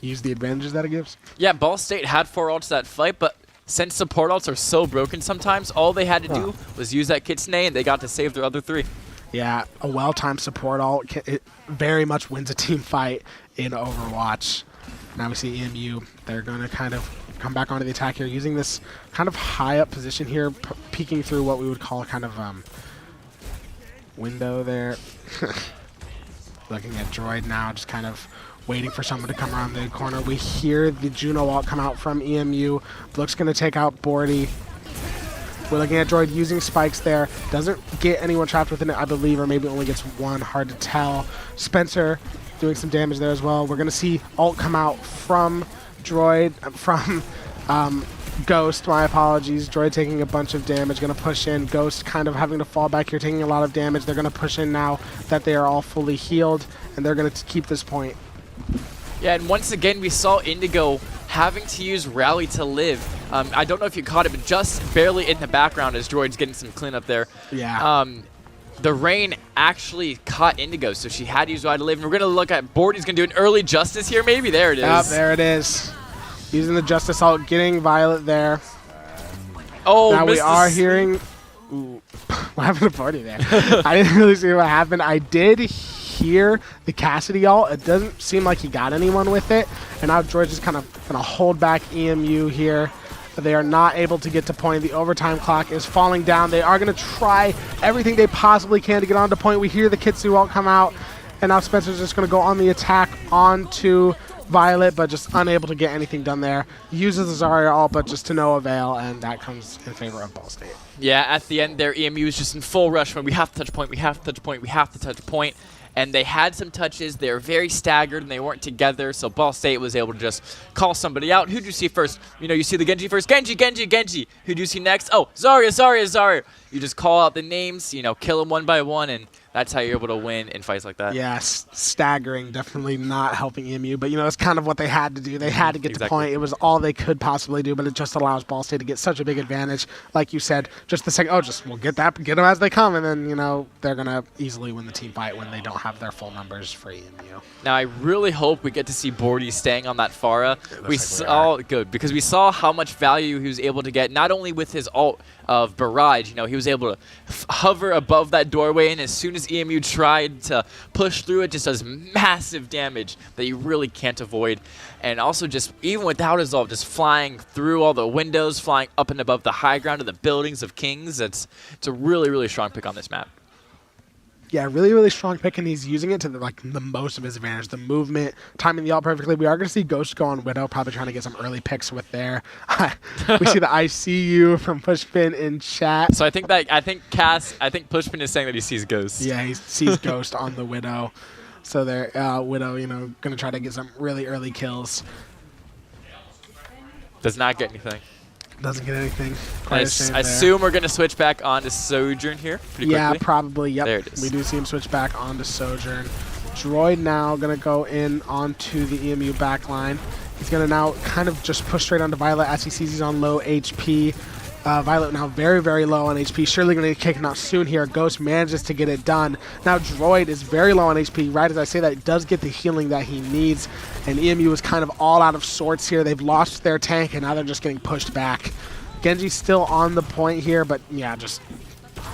Speaker 1: use the advantages that it gives.
Speaker 2: Yeah, Ball State had 4 ults that fight, but since support ults are so broken sometimes, all they had to do was use that Kitsune, and they got to save their other 3.
Speaker 1: Yeah, a well-timed support ult, it very much wins a team fight in Overwatch. Now we see EMU. They're going to kind of come back onto the attack here, using this kind of high-up position here, peeking through what we would call a kind of window there. Looking at Droid now, just kind of waiting for someone to come around the corner. We hear the Juno ult come out from EMU. Blook's going to take out Bordy. We're looking at Droid using spikes there. Doesn't get anyone trapped within it, I believe, or maybe only gets 1. Hard to tell. Spencer doing some damage there as well. We're going to see ult come out from Droid, from Ghost, my apologies. Droid taking a bunch of damage, going to push in. Ghost kind of having to fall back here, taking a lot of damage. They're going to push in now that they are all fully healed, and they're going to keep this point.
Speaker 2: Yeah, and once again, we saw Indigo having to use Rally to live. I don't know if you caught it, but just barely in the background as Droid's getting some cleanup there.
Speaker 1: Yeah.
Speaker 2: The rain actually caught Indigo, so she had to use Rally to live. And we're going to look at Bordy's going to do an early Justice here, maybe. There it is.
Speaker 1: Yep, there it is. Using the Justice ult, getting Violet there.
Speaker 2: Oh,
Speaker 1: now we are hearing... Ooh, what happened to Bordy there? I didn't really see what happened. I did hear the Cassidy ult. It doesn't seem like he got anyone with it. And now George is kind of going to hold back EMU here. They are not able to get to point. The overtime clock is falling down. They are going to try everything they possibly can to get onto point. We hear the Kitsu ult come out. And now Spencer's just going to go on the attack onto Violet, but just unable to get anything done there. Uses the Zarya ult, but just to no avail, and that comes in favor of Ball State.
Speaker 2: Yeah, at the end there, EMU is just in full rush mode. We have to touch point, we have to touch point, we have to touch point. And they had some touches. They were very staggered, and they weren't together, so Ball State was able to just call somebody out. Who'd you see first? You know, you see the Genji first. Genji, Genji, Genji. Who'd you see next? Oh, Zarya, Zarya, Zarya. You just call out the names, you know, kill them one by one, and that's how you're able to win in fights like that.
Speaker 1: Yeah, staggering, definitely not helping EMU, but, you know, it's kind of what they had to do. They had to get the point. It was all they could possibly do, but it just allows Ball State to get such a big advantage. Like you said, just the second, we'll get them as they come, and then, you know, they're going to easily win the team fight when they don't have their full numbers for EMU.
Speaker 2: Now, I really hope we get to see Bordy staying on that Pharah. We saw, good, because we saw how much value he was able to get, not only with his ult of Barrage, you know, he was able to hover above that doorway, and as soon as EMU tried to push through, it just does massive damage that you really can't avoid. And also just, even without his ult, just flying through all the windows, flying up and above the high ground of the buildings of Kings, it's a really, really strong pick on this map.
Speaker 1: Yeah, really, really strong pick, and he's using it to the most of his advantage. The movement, timing the ult perfectly. We are going to see Ghost go on Widow, probably trying to get some early picks with there. We see the I see you from Pushpin in chat.
Speaker 2: So I think Pushpin is saying that he sees Ghost.
Speaker 1: Yeah, he sees Ghost on the Widow. So there, Widow, you know, going to try to get some really early kills.
Speaker 2: Does not get anything.
Speaker 1: Doesn't get anything.
Speaker 2: I assume we're going to switch back on to Sojourn here pretty quickly.
Speaker 1: Probably. Yep.
Speaker 2: There it is.
Speaker 1: We do see him switch back onto Sojourn. Droid now going to go in onto the EMU backline. He's going to now kind of just push straight onto Violet as he sees he's on low HP. Violet now very, very low on HP. Surely going to get kicked out soon here. Ghost manages to get it done. Now Droid is very low on HP. Right as I say that, it does get the healing that he needs. And EMU is kind of all out of sorts here. They've lost their tank, and now they're just getting pushed back. Genji's still on the point here, but yeah, just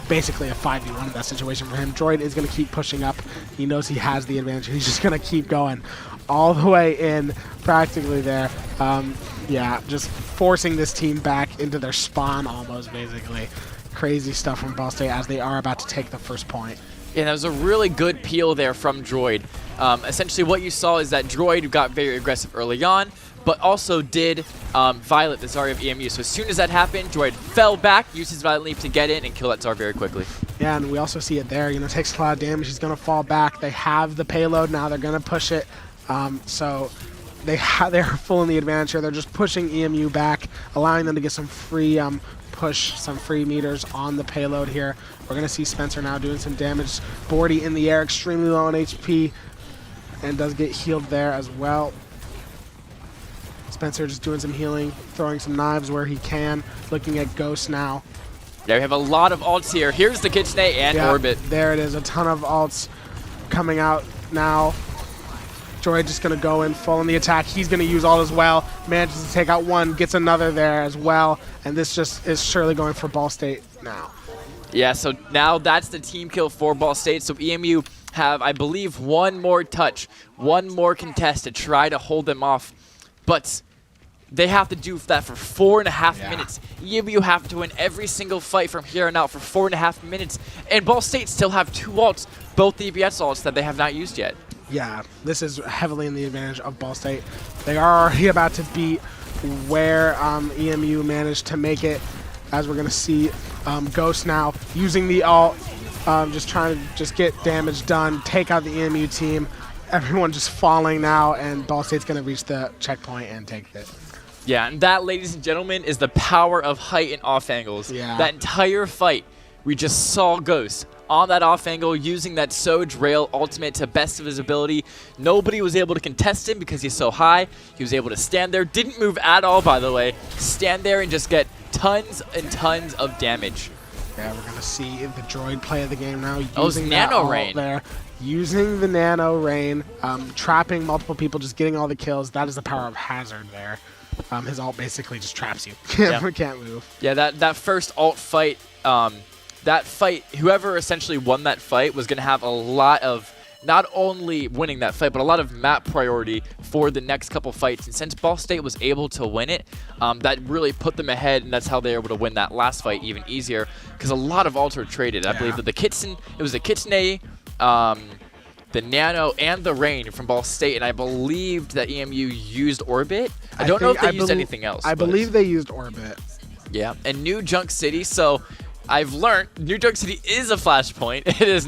Speaker 1: basically a 5v1 in that situation for him. Droid is going to keep pushing up. He knows he has the advantage. He's just going to keep going all the way in, practically there. Yeah, just forcing this team back into their spawn almost, basically. Crazy stuff from Ball State as they are about to take the first point.
Speaker 2: Yeah, that was a really good peel there from Droid. Essentially what you saw is that Droid got very aggressive early on, but also did Violet the Zarya of EMU. So as soon as that happened, Droid fell back, used his Violet Leap to get in and kill that Zarya very quickly.
Speaker 1: Yeah, and we also see it there. You know, takes a lot of damage. He's going to fall back. They have the payload now. They're going to push it. So they're full in the advantage here. They're just pushing EMU back, allowing them to get some free some free meters on the payload here. We're going to see Spencer now doing some damage. Bordy in the air, extremely low on HP, and does get healed there as well. Spencer just doing some healing, throwing some knives where he can, looking at Ghost now.
Speaker 2: Yeah, we have a lot of ults here. Here's the Kitsune and Orbit.
Speaker 1: There it is, a ton of ults coming out now. Droid just going to go in full in the attack. He's going to use all as well. Manages to take out one, gets another there as well. And this just is surely going for Ball State now.
Speaker 2: Yeah, so now that's the team kill for Ball State. So EMU have, I believe, one more touch, one more contest to try to hold them off. But they have to do that for 4.5 minutes. EMU have to win every single fight from here on out for 4.5 minutes. And Ball State still have 2 ults, both the EBS ults that they have not used yet.
Speaker 1: Yeah, this is heavily in the advantage of Ball State. They are already about to beat where EMU managed to make it, as we're going to see Ghost now using the ult, just trying to just get damage done, take out the EMU team. Everyone just falling now, and Ball State's going to reach the checkpoint and take it.
Speaker 2: Yeah, and that, ladies and gentlemen, is the power of height and off angles.
Speaker 1: Yeah.
Speaker 2: That entire fight, we just saw Ghost on that off angle using that Soj Rail ultimate to best of his ability. Nobody was able to contest him because he's so high. He was able to stand there, didn't move at all, by the way. Stand there and just get tons and tons of damage.
Speaker 1: Yeah, we're going to see the Droid play of the game now.
Speaker 2: Using Nano Rain
Speaker 1: there. Using the Nano Rain, trapping multiple people, just getting all the kills. That is the power of Hazard there. His ult basically just traps you. Can't move.
Speaker 2: Yeah, that first ult fight, that fight, whoever essentially won that fight was going to have a lot of, not only winning that fight, but a lot of map priority for the next couple fights. And since Ball State was able to win it, that really put them ahead, and that's how they were able to win that last fight even easier, because a lot of ults were traded. I believe that the Kitsune, it was the Kitsune, the Nano, and the Rain from Ball State, and I believed that EMU used Orbit. I don't know if they used anything else.
Speaker 1: I believe they used Orbit.
Speaker 2: Yeah, and New Junk City, so I've learned New Junk City is a flashpoint. It is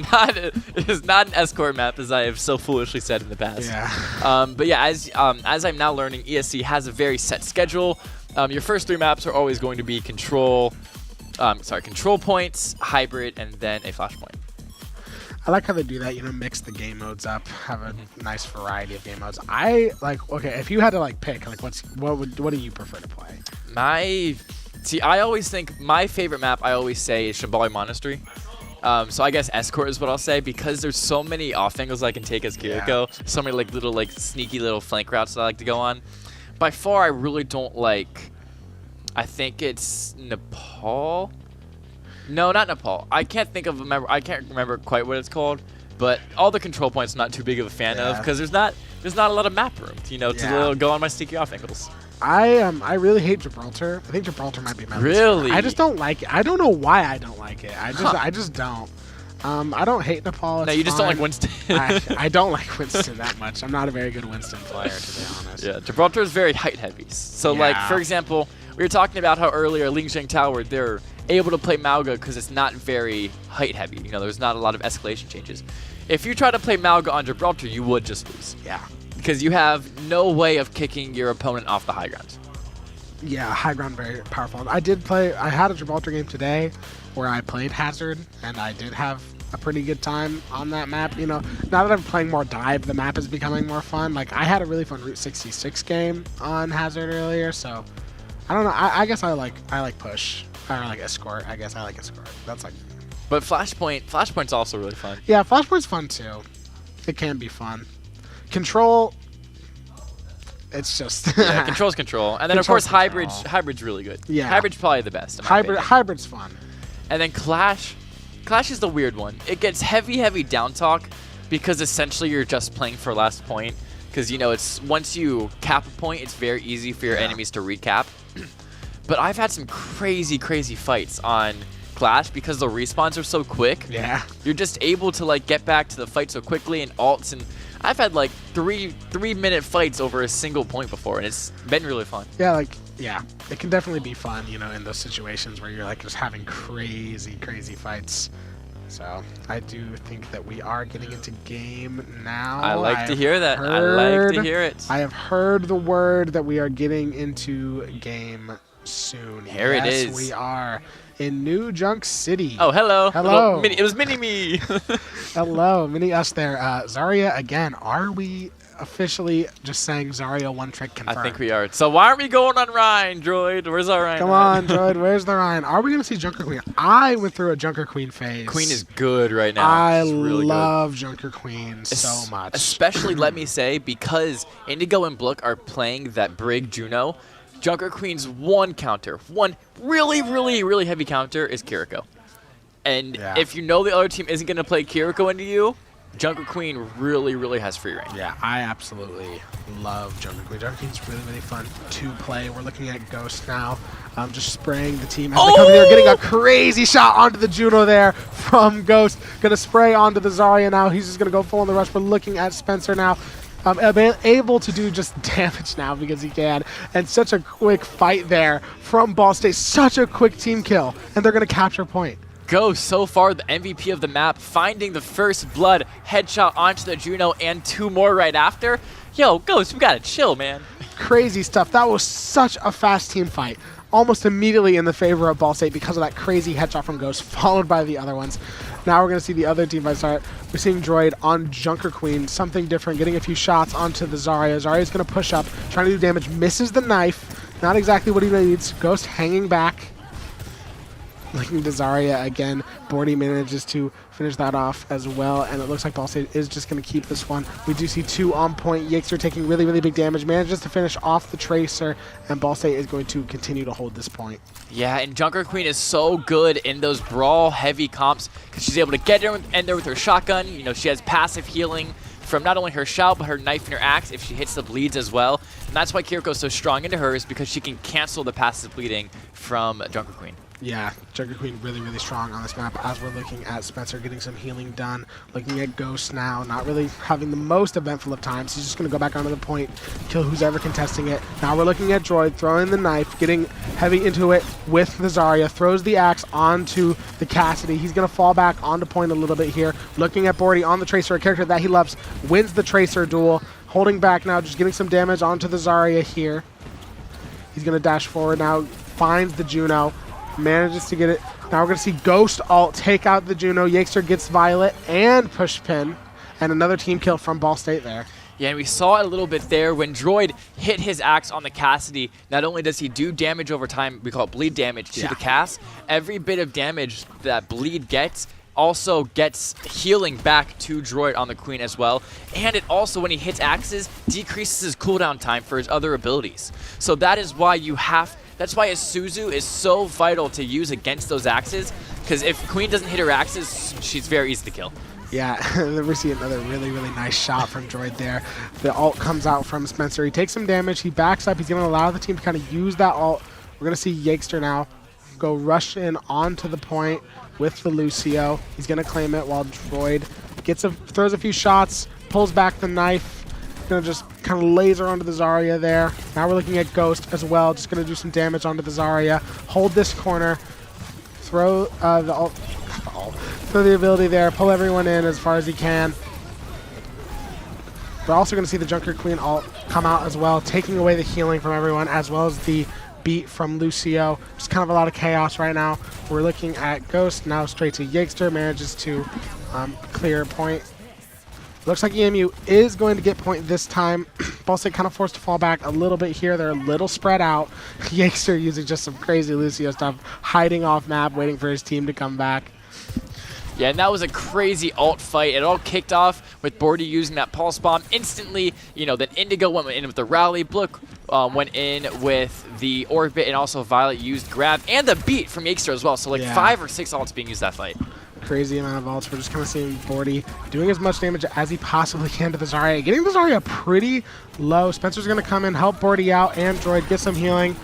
Speaker 2: not an escort map, as I have so foolishly said in the past.
Speaker 1: Yeah.
Speaker 2: But yeah, as I'm now learning, ESC has a very set schedule. Your first 3 maps are always going to be control points, hybrid, and then a flashpoint.
Speaker 1: I like how they do that, you know, mix the game modes up, have a nice variety of game modes. I like, okay, if you had to like pick, like what do you prefer to play? See, I always think my favorite map, I always say, is Shambali Monastery. So I guess Escort is what I'll say, because there's so many off angles I can take as Kiriko. Yeah. So many like little sneaky little flank routes that I like to go on. By far, I really don't like, I think it's Nepal. No, not Nepal. I can't remember quite what it's called, but all the control points I'm not too big of a fan of, because there's not a lot of map room, you know, to go on my sneaky off angles. I really hate Gibraltar. I think Gibraltar might be my
Speaker 2: really.
Speaker 1: I just don't like it. I don't know why I don't like it. I just don't. I don't hate Nepal.
Speaker 2: No, you just don't like Winston.
Speaker 1: I don't like Winston that much. I'm not a very good Winston player, to be honest.
Speaker 2: Yeah, Gibraltar is very height heavy. So like, for example, we were talking about how earlier Lingzheng Tower, they're able to play Malga because it's not very height heavy. You know, there's not a lot of escalation changes. If you try to play Malga on Gibraltar, you would just lose.
Speaker 1: Yeah.
Speaker 2: Because you have no way of kicking your opponent off the high ground.
Speaker 1: Yeah, high ground very powerful. I had a Gibraltar game today where I played Hazard, and I did have a pretty good time on that map. You know, now that I'm playing more dive, the map is becoming more fun. Like, I had a really fun Route 66 game on Hazard earlier, so I don't know. I guess I like push. I like escort. I guess I like escort. That's like.
Speaker 2: But Flashpoint's also really fun.
Speaker 1: Yeah, Flashpoint's fun too. It can be fun. Control. It's just.
Speaker 2: Yeah, control's control, and then of course hybrid's really good.
Speaker 1: Yeah,
Speaker 2: hybrid's probably the best. In my opinion.
Speaker 1: Hybrid's fun.
Speaker 2: And then Clash is the weird one. It gets heavy down talk because essentially you're just playing for last point. Because you know it's once you cap a point, it's very easy for your enemies to recap. But I've had some crazy fights on Clash because the respawns are so quick.
Speaker 1: Yeah.
Speaker 2: You're just able to like get back to the fight so quickly and ults, and I've had like three-minute fights over a single point before, and it's been really fun.
Speaker 1: Yeah, it can definitely be fun, you know, in those situations where you're like just having crazy fights. So I do think that we are getting into game now.
Speaker 2: I like to hear that. I like to hear it.
Speaker 1: I have heard the word that we are getting into game soon.
Speaker 2: Here it is.
Speaker 1: Yes, we are in New Junk City.
Speaker 2: Oh, hello.
Speaker 1: Hello.
Speaker 2: It was mini me.
Speaker 1: Hello, mini us there. Zarya, again, are we officially just saying Zarya one trick confirmed?
Speaker 2: I think we are. So why aren't we going on Rhine, Droid? Where's our Rhine?
Speaker 1: Come on, Droid. Where's the Rhine? Are we going to see Junker Queen? I went through a Junker Queen phase.
Speaker 2: Queen is good right now.
Speaker 1: I
Speaker 2: really
Speaker 1: love Junker Queen so much.
Speaker 2: Especially, let me say, because Indigo and Blook are playing that Brig Juno, Junker Queen's one really heavy counter is Kiriko. And if you know the other team isn't going to play Kiriko into you, Junker Queen really has free reign.
Speaker 1: Yeah, I absolutely love Junker Queen. Junker Queen's really fun to play. We're looking at Ghost now, just spraying the team as they come in there, getting a crazy shot onto the Juno there from Ghost. Gonna spray onto the Zarya now. He's just gonna go full on the rush. We're looking at Spencer now. Able to do just damage now because he can. And such a quick fight there from Ball State. Such a quick team kill. And they're going to capture point.
Speaker 2: Ghost, so far the MVP of the map, finding the first blood headshot onto the Juno and two more right after. Yo, Ghost, we got to chill, man.
Speaker 1: Crazy stuff. That was such a fast team fight. Almost immediately in the favor of Ball State because of that crazy headshot from Ghost, followed by the other ones. Now we're going to see the other team fight start. We're seeing Droid on Junker Queen, something different, getting a few shots onto the Zarya. Zarya's going to push up, trying to do damage, misses the knife. Not exactly what he needs. Ghost hanging back. Looking to Zarya again. Bordy manages to finish that off as well, and it looks like Ball State is just going to keep this one. We do see two on point. Yixer taking really big damage, manages to finish off the Tracer, and Ball State is going to continue to hold this point.
Speaker 2: Yeah, and Junker Queen is so good in those brawl-heavy comps because she's able to get in there with her shotgun. You know, she has passive healing from not only her shout, but her knife and her axe if she hits the bleeds as well. And that's why Kiriko's so strong into her, is because she can cancel the passive bleeding from Junker Queen.
Speaker 1: Yeah, Junker Queen really strong on this map as we're looking at Spencer getting some healing done. Looking at Ghost now, not really having the most eventful of times. He's just going to go back onto the point, kill who's ever contesting it. Now we're looking at Droid throwing the knife, getting heavy into it with the Zarya, throws the axe onto the Cassidy. He's going to fall back onto point a little bit here. Looking at Bordy on the Tracer, a character that he loves, wins the Tracer duel. Holding back now, just getting some damage onto the Zarya here. He's going to dash forward now, finds the Juno. Manages to get it. Now we're going to see Ghost ult take out the Juno. Yixer gets Violet and push pin. And another team kill from Ball State there.
Speaker 2: Yeah, and we saw it a little bit there when Droid hit his axe on the Cassidy. Not only does he do damage over time, we call it bleed damage to the cast, every bit of damage that bleed gets also gets healing back to Droid on the Queen as well. And it also, when he hits axes, decreases his cooldown time for his other abilities. So that is why that's why Isuzu is so vital to use against those axes, because if Queen doesn't hit her axes, she's very easy to kill.
Speaker 1: Yeah, we see another really nice shot from Droid there. The ult comes out from Spencer. He takes some damage. He backs up. He's going to allow the team to kind of use that ult. We're going to see Yixter now go rush in onto the point with the Lucio. He's going to claim it while Droid throws a few shots, pulls back the knife. Gonna just kind of laser onto the Zarya there. Now we're looking at Ghost as well. Just gonna do some damage onto the Zarya. Hold this corner. Throw throw the ability there. Pull everyone in as far as he can. We're also gonna see the Junker Queen ult come out as well, taking away the healing from everyone, as well as the beat from Lucio. Just kind of a lot of chaos right now. We're looking at Ghost now straight to Yegster, manages to clear a point. Looks like EMU is going to get point this time. Ball State kind of forced to fall back a little bit here. They're a little spread out. Yegster using just some crazy Lucio stuff, hiding off map, waiting for his team to come back.
Speaker 2: Yeah, and that was a crazy ult fight. It all kicked off with Bordy using that pulse bomb instantly. You know, then Indigo went in with the rally. Blook went in with the orbit, and also Violet used grab and the beat from Yegster as well. So like 5 or 6 ults being used that fight.
Speaker 1: Crazy amount of ults. We're just kind of seeing Bordy doing as much damage as he possibly can to the Zarya. Getting the Zarya pretty low. Spencer's going to come in, help Bordy out, and Droid get some healing.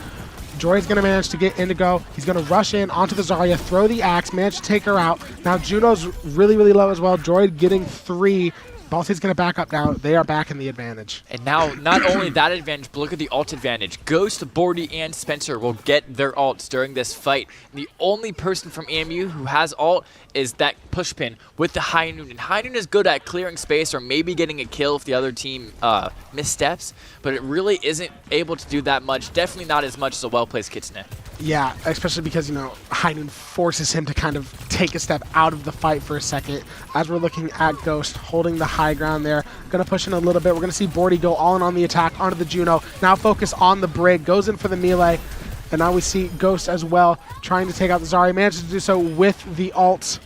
Speaker 1: Droid's going to manage to get Indigo. He's going to rush in onto the Zarya, throw the axe, manage to take her out. Now Juno's really, really low as well. Droid getting 3. Ball State's going to back up now. They are back in the advantage.
Speaker 2: And now, not only that advantage, but look at the ult advantage. Ghost, Bordy, and Spencer will get their ults during this fight. And the only person from EMU who has ult is that push pin with the High Noon. And High Noon is good at clearing space or maybe getting a kill if the other team missteps, but it really isn't able to do that much. Definitely not as much as a well-placed Kitsune.
Speaker 1: Yeah, especially because, you know, High Noon forces him to kind of take a step out of the fight for a second. As we're looking at Ghost holding the high ground there, going to push in a little bit. We're going to see Bordy go all in on the attack onto the Juno. Now focus on the Brig, goes in for the melee. And now we see Ghost as well trying to take out the Zarya. Manages to do so with the ult.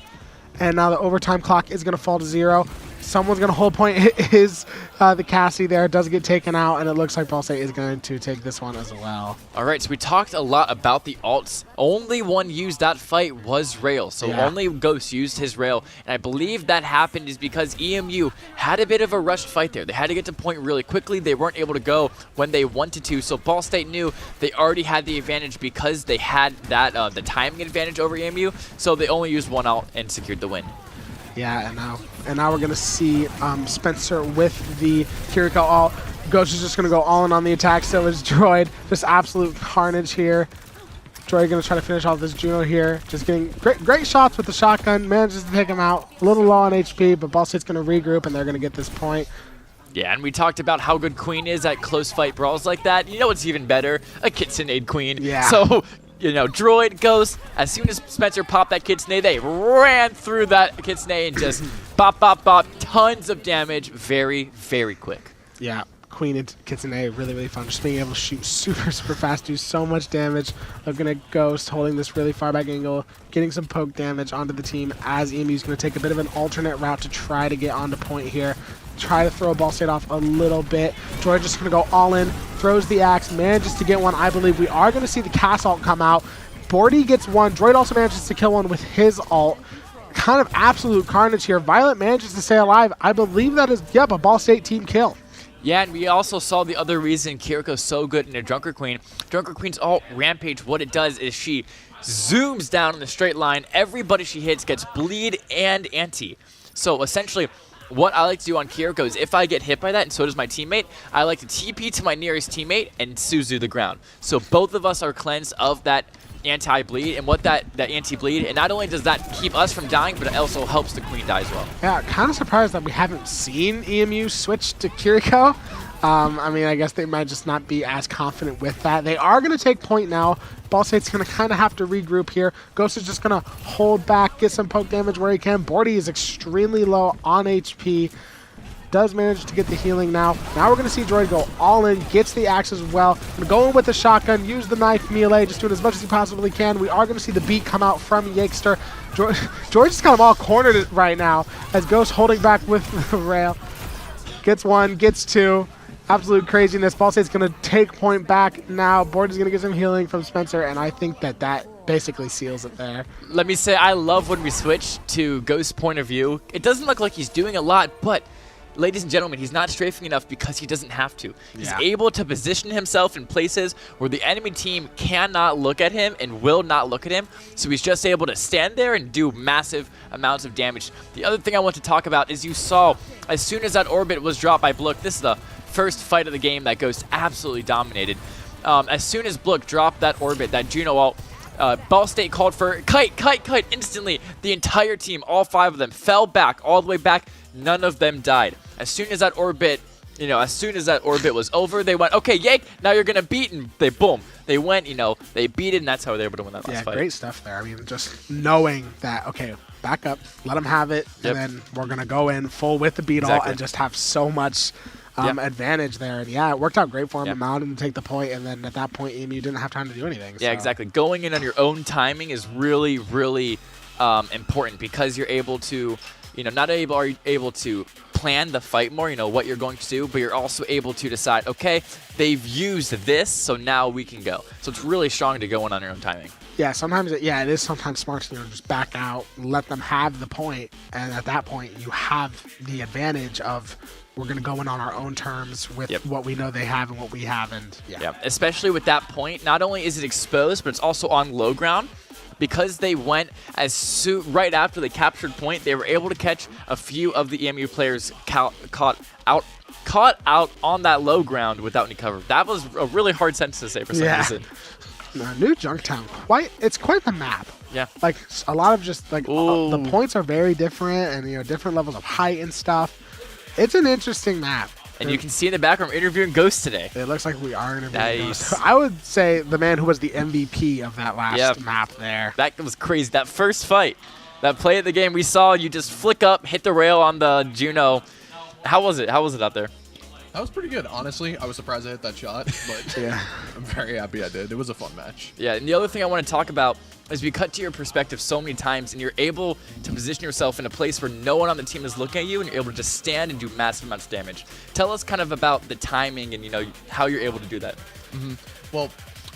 Speaker 1: And now the overtime clock is going to fall to 0. Someone's going to hold point. It is the Cassie there. It does get taken out, and it looks like Ball State is going to take this one as well.
Speaker 2: All right, so we talked a lot about the ults. Only one used that fight was Rail, so only Ghost used his Rail. And I believe that happened is because EMU had a bit of a rushed fight there. They had to get to point really quickly. They weren't able to go when they wanted to, so Ball State knew they already had the advantage because they had that the timing advantage over EMU, so they only used one ult and secured the win.
Speaker 1: Yeah, and now we're going to see Spencer with the Kiriko ult. Ghost is just going to go all in on the attack. So is Droid. Just absolute carnage here. Droid going to try to finish off this Juno here. Just getting great shots with the shotgun. Manages to take him out. A little low on HP, but Ball State's going to regroup, and they're going to get this point.
Speaker 2: Yeah, and we talked about how good Queen is at close fight brawls like that. You know what's even better? A Kitsune Queen.
Speaker 1: Yeah.
Speaker 2: So, you know, Droid, Ghost, as soon as Spencer popped that Kitsune, they ran through that Kitsune and just bop, bop, bop. Tons of damage very, very quick.
Speaker 1: Yeah, Queen and Kitsune, really, really fun. Just being able to shoot super, super fast, do so much damage. Looking at Ghost holding this really far back angle, getting some poke damage onto the team as EMU's going to take a bit of an alternate route to try to get onto point here. Try to throw Ball State off a little bit. Droid just going to go all in, throws the axe, manages to get one. I believe we are going to see the cast ult come out. Bordy gets one. Droid also manages to kill one with his ult. Kind of absolute carnage here. Violet manages to stay alive. I believe that is, a Ball State team kill.
Speaker 2: Yeah, and we also saw the other reason Kiriko's so good in a Drunker Queen. Drunker Queen's ult, Rampage, what it does is she zooms down in a straight line. Everybody she hits gets bleed and anti. So essentially, what I like to do on Kiriko is if I get hit by that, and so does my teammate, I like to TP to my nearest teammate and Suzu the ground. So both of us are cleansed of that anti-bleed, and what that anti-bleed, and not only does that keep us from dying, but it also helps the Queen die as well.
Speaker 1: Yeah, kind of surprised that we haven't seen EMU switch to Kiriko. I mean, I guess they might just not be as confident with that. They are going to take point now. Ball State's going to kind of have to regroup here. Ghost is just going to hold back, get some poke damage where he can. Bordy is extremely low on HP. Does manage to get the healing now. Now we're going to see Droid go all in, gets the axe as well. Go in with the shotgun, use the knife melee, just doing as much as he possibly can. We are going to see the beat come out from Yegster. Droid's kind of all cornered right now as Ghost holding back with the rail. Gets one, gets two. Absolute craziness. Ball State's going to take point back now. Bordy's going to get some healing from Spencer, and I think that basically seals it there.
Speaker 2: Let me say, I love when we switch to Ghost's point of view. It doesn't look like he's doing a lot, but ladies and gentlemen, he's not strafing enough because he doesn't have to. He's able to position himself in places where the enemy team cannot look at him and will not look at him. So he's just able to stand there and do massive amounts of damage. The other thing I want to talk about is you saw as soon as that orbit was dropped by Blook, this is the first fight of the game that Ghost absolutely dominated. As soon as Blook dropped that orbit, that Juno ult, Ball State called for kite. Instantly, the entire team, all 5 of them, fell back, all the way back. None of them died. As soon as that orbit you know, as soon as that orbit was over, they went, okay, Yank, now you're gonna beat, and they boom, they went, you know, they beat it, and that's how they were able to win that last fight.
Speaker 1: Great stuff there. I mean, just knowing that, okay, back up, let them have it, and then we're gonna go in full with the beat all and just have so much advantage there. And yeah, it worked out great for him. Allowed him to take the point, and then at that point, EMU didn't have time to do anything.
Speaker 2: Yeah, exactly. Going in on your own timing is really, really important, because you're able to, you know, not only are you able to plan the fight more, you know, what you're going to do, but you're also able to decide, okay, they've used this, so now we can go. So it's really strong to go in on your own timing.
Speaker 1: Yeah, sometimes it is sometimes smart to, you know, just back out, let them have the point, and at that point you have the advantage of we're going to go in on our own terms with what we know they have and what we have, and
Speaker 2: especially with that point, not only is it exposed, but it's also on low ground. Because they went right after they captured point, they were able to catch a few of the EMU players caught out on that low ground without any cover. That was a really hard sentence to say for some reason.
Speaker 1: New Junktown, it's quite the map.
Speaker 2: Yeah.
Speaker 1: Like a lot of just like the points are very different, and you know, different levels of height and stuff. It's an interesting map.
Speaker 2: And you can see in the background, we're interviewing Ghost today.
Speaker 1: It looks like we are interviewing Ghost. I would say the man who was the MVP of that last map there.
Speaker 2: That was crazy. That first fight, that play of the game we saw, you just flick up, hit the rail on the Juno. How was it? How was it out there?
Speaker 5: That was pretty good, honestly. I was surprised I hit that shot, but I'm very happy I did. It was a fun match.
Speaker 2: Yeah, and the other thing I want to talk about is we cut to your perspective so many times, and you're able to position yourself in a place where no one on the team is looking at you, and you're able to just stand and do massive amounts of damage. Tell us kind of about the timing and, you know, how you're able to do that.
Speaker 5: Well,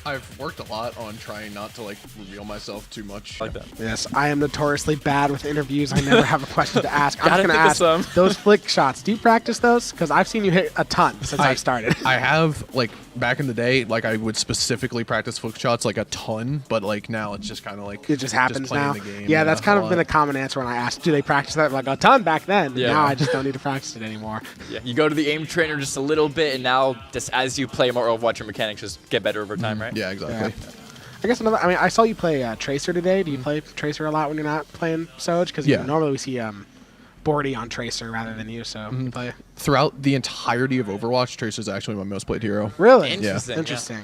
Speaker 5: I've worked a lot on trying not to like reveal myself too much.
Speaker 2: I like that.
Speaker 1: Yes, I am notoriously bad with interviews. I never have a question to ask. I'm just going to ask
Speaker 2: some.
Speaker 1: those flick shots. Do you practice those? Because I've seen you hit a ton since I've started.
Speaker 5: I have, like, back in the day, like, I would specifically practice flick shots, like, a ton, but, like, now it's just kind of, like,
Speaker 1: it just happens
Speaker 5: playing
Speaker 1: now.
Speaker 5: the game.
Speaker 1: Yeah, that's kind of been a common answer when I ask, do they practice that? Like, a ton back then.
Speaker 2: Yeah.
Speaker 1: Now I just don't need to practice it anymore.
Speaker 2: Yeah, you go to the aim trainer just a little bit, and now just as you play more Overwatch, your mechanics just get better over time, right?
Speaker 5: Yeah, exactly.
Speaker 1: Yeah. I guess I saw you play Tracer today. Do you play Tracer a lot when you're not playing Soj? Because normally we see Bordy on Tracer rather than you, so you play.
Speaker 5: Throughout the entirety of Overwatch, Tracer's actually my most played hero.
Speaker 1: Really?
Speaker 2: Interesting.
Speaker 1: Interesting.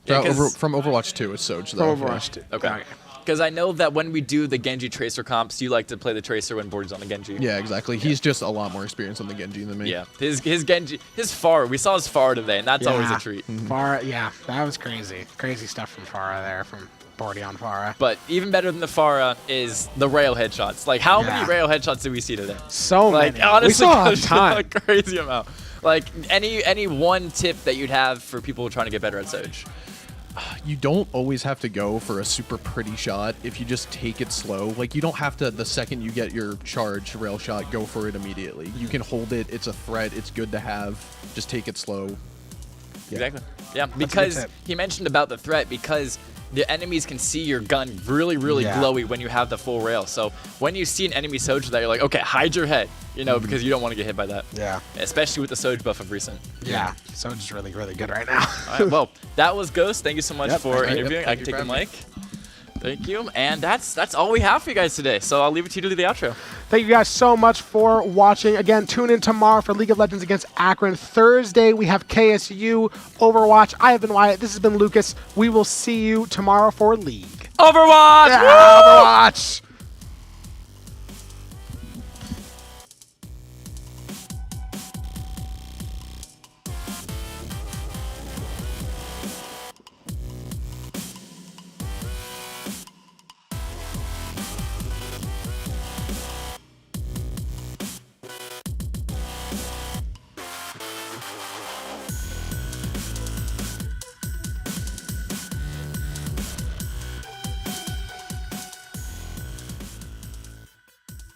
Speaker 2: Yeah,
Speaker 5: From Overwatch 2, it's Soj, though.
Speaker 1: From Overwatch 2.
Speaker 2: Okay. Because I know that when we do the Genji Tracer comps, you like to play the Tracer when Bordy's on the Genji.
Speaker 5: Yeah, exactly. He's just a lot more experienced on the Genji than me.
Speaker 2: Yeah, his Genji, his Pharah, we saw his Pharah today, and that's always a treat.
Speaker 1: Pharah, that was crazy. Crazy stuff from Pharah there, from Bordy on Pharah.
Speaker 2: But even better than the Pharah is the rail headshots. Like, how many rail headshots did we see today?
Speaker 1: So
Speaker 2: like,
Speaker 1: many.
Speaker 2: Honestly,
Speaker 1: we saw a ton.
Speaker 2: A crazy amount. Like, any one tip that you'd have for people trying to get better at Soj?
Speaker 5: You don't always have to go for a super pretty shot if you just take it slow. Like, you don't have to, the second you get your charge rail shot, go for it immediately. You can hold it. It's a threat. It's good to have. Just take it slow. Yeah.
Speaker 2: Exactly. Yeah, because he mentioned about the threat, because the enemies can see your gun really, really glowy when you have the full rail. So when you see an enemy Soj that, you're like, okay, hide your head, you know, because you don't want to get hit by that.
Speaker 1: Yeah.
Speaker 2: Especially with the Soj buff of recent.
Speaker 1: Yeah. Soj is really, really good right now.
Speaker 2: All right, well, that was Ghost. Thank you so much for interviewing. I can take the mic. Thank you. And that's all we have for you guys today. So I'll leave it to you to do the outro.
Speaker 1: Thank you guys so much for watching. Again, tune in tomorrow for League of Legends against Akron. Thursday, we have KSU, Overwatch. I have been Wyatt. This has been Lucas. We will see you tomorrow for League.
Speaker 2: Overwatch!
Speaker 1: Yeah, Overwatch!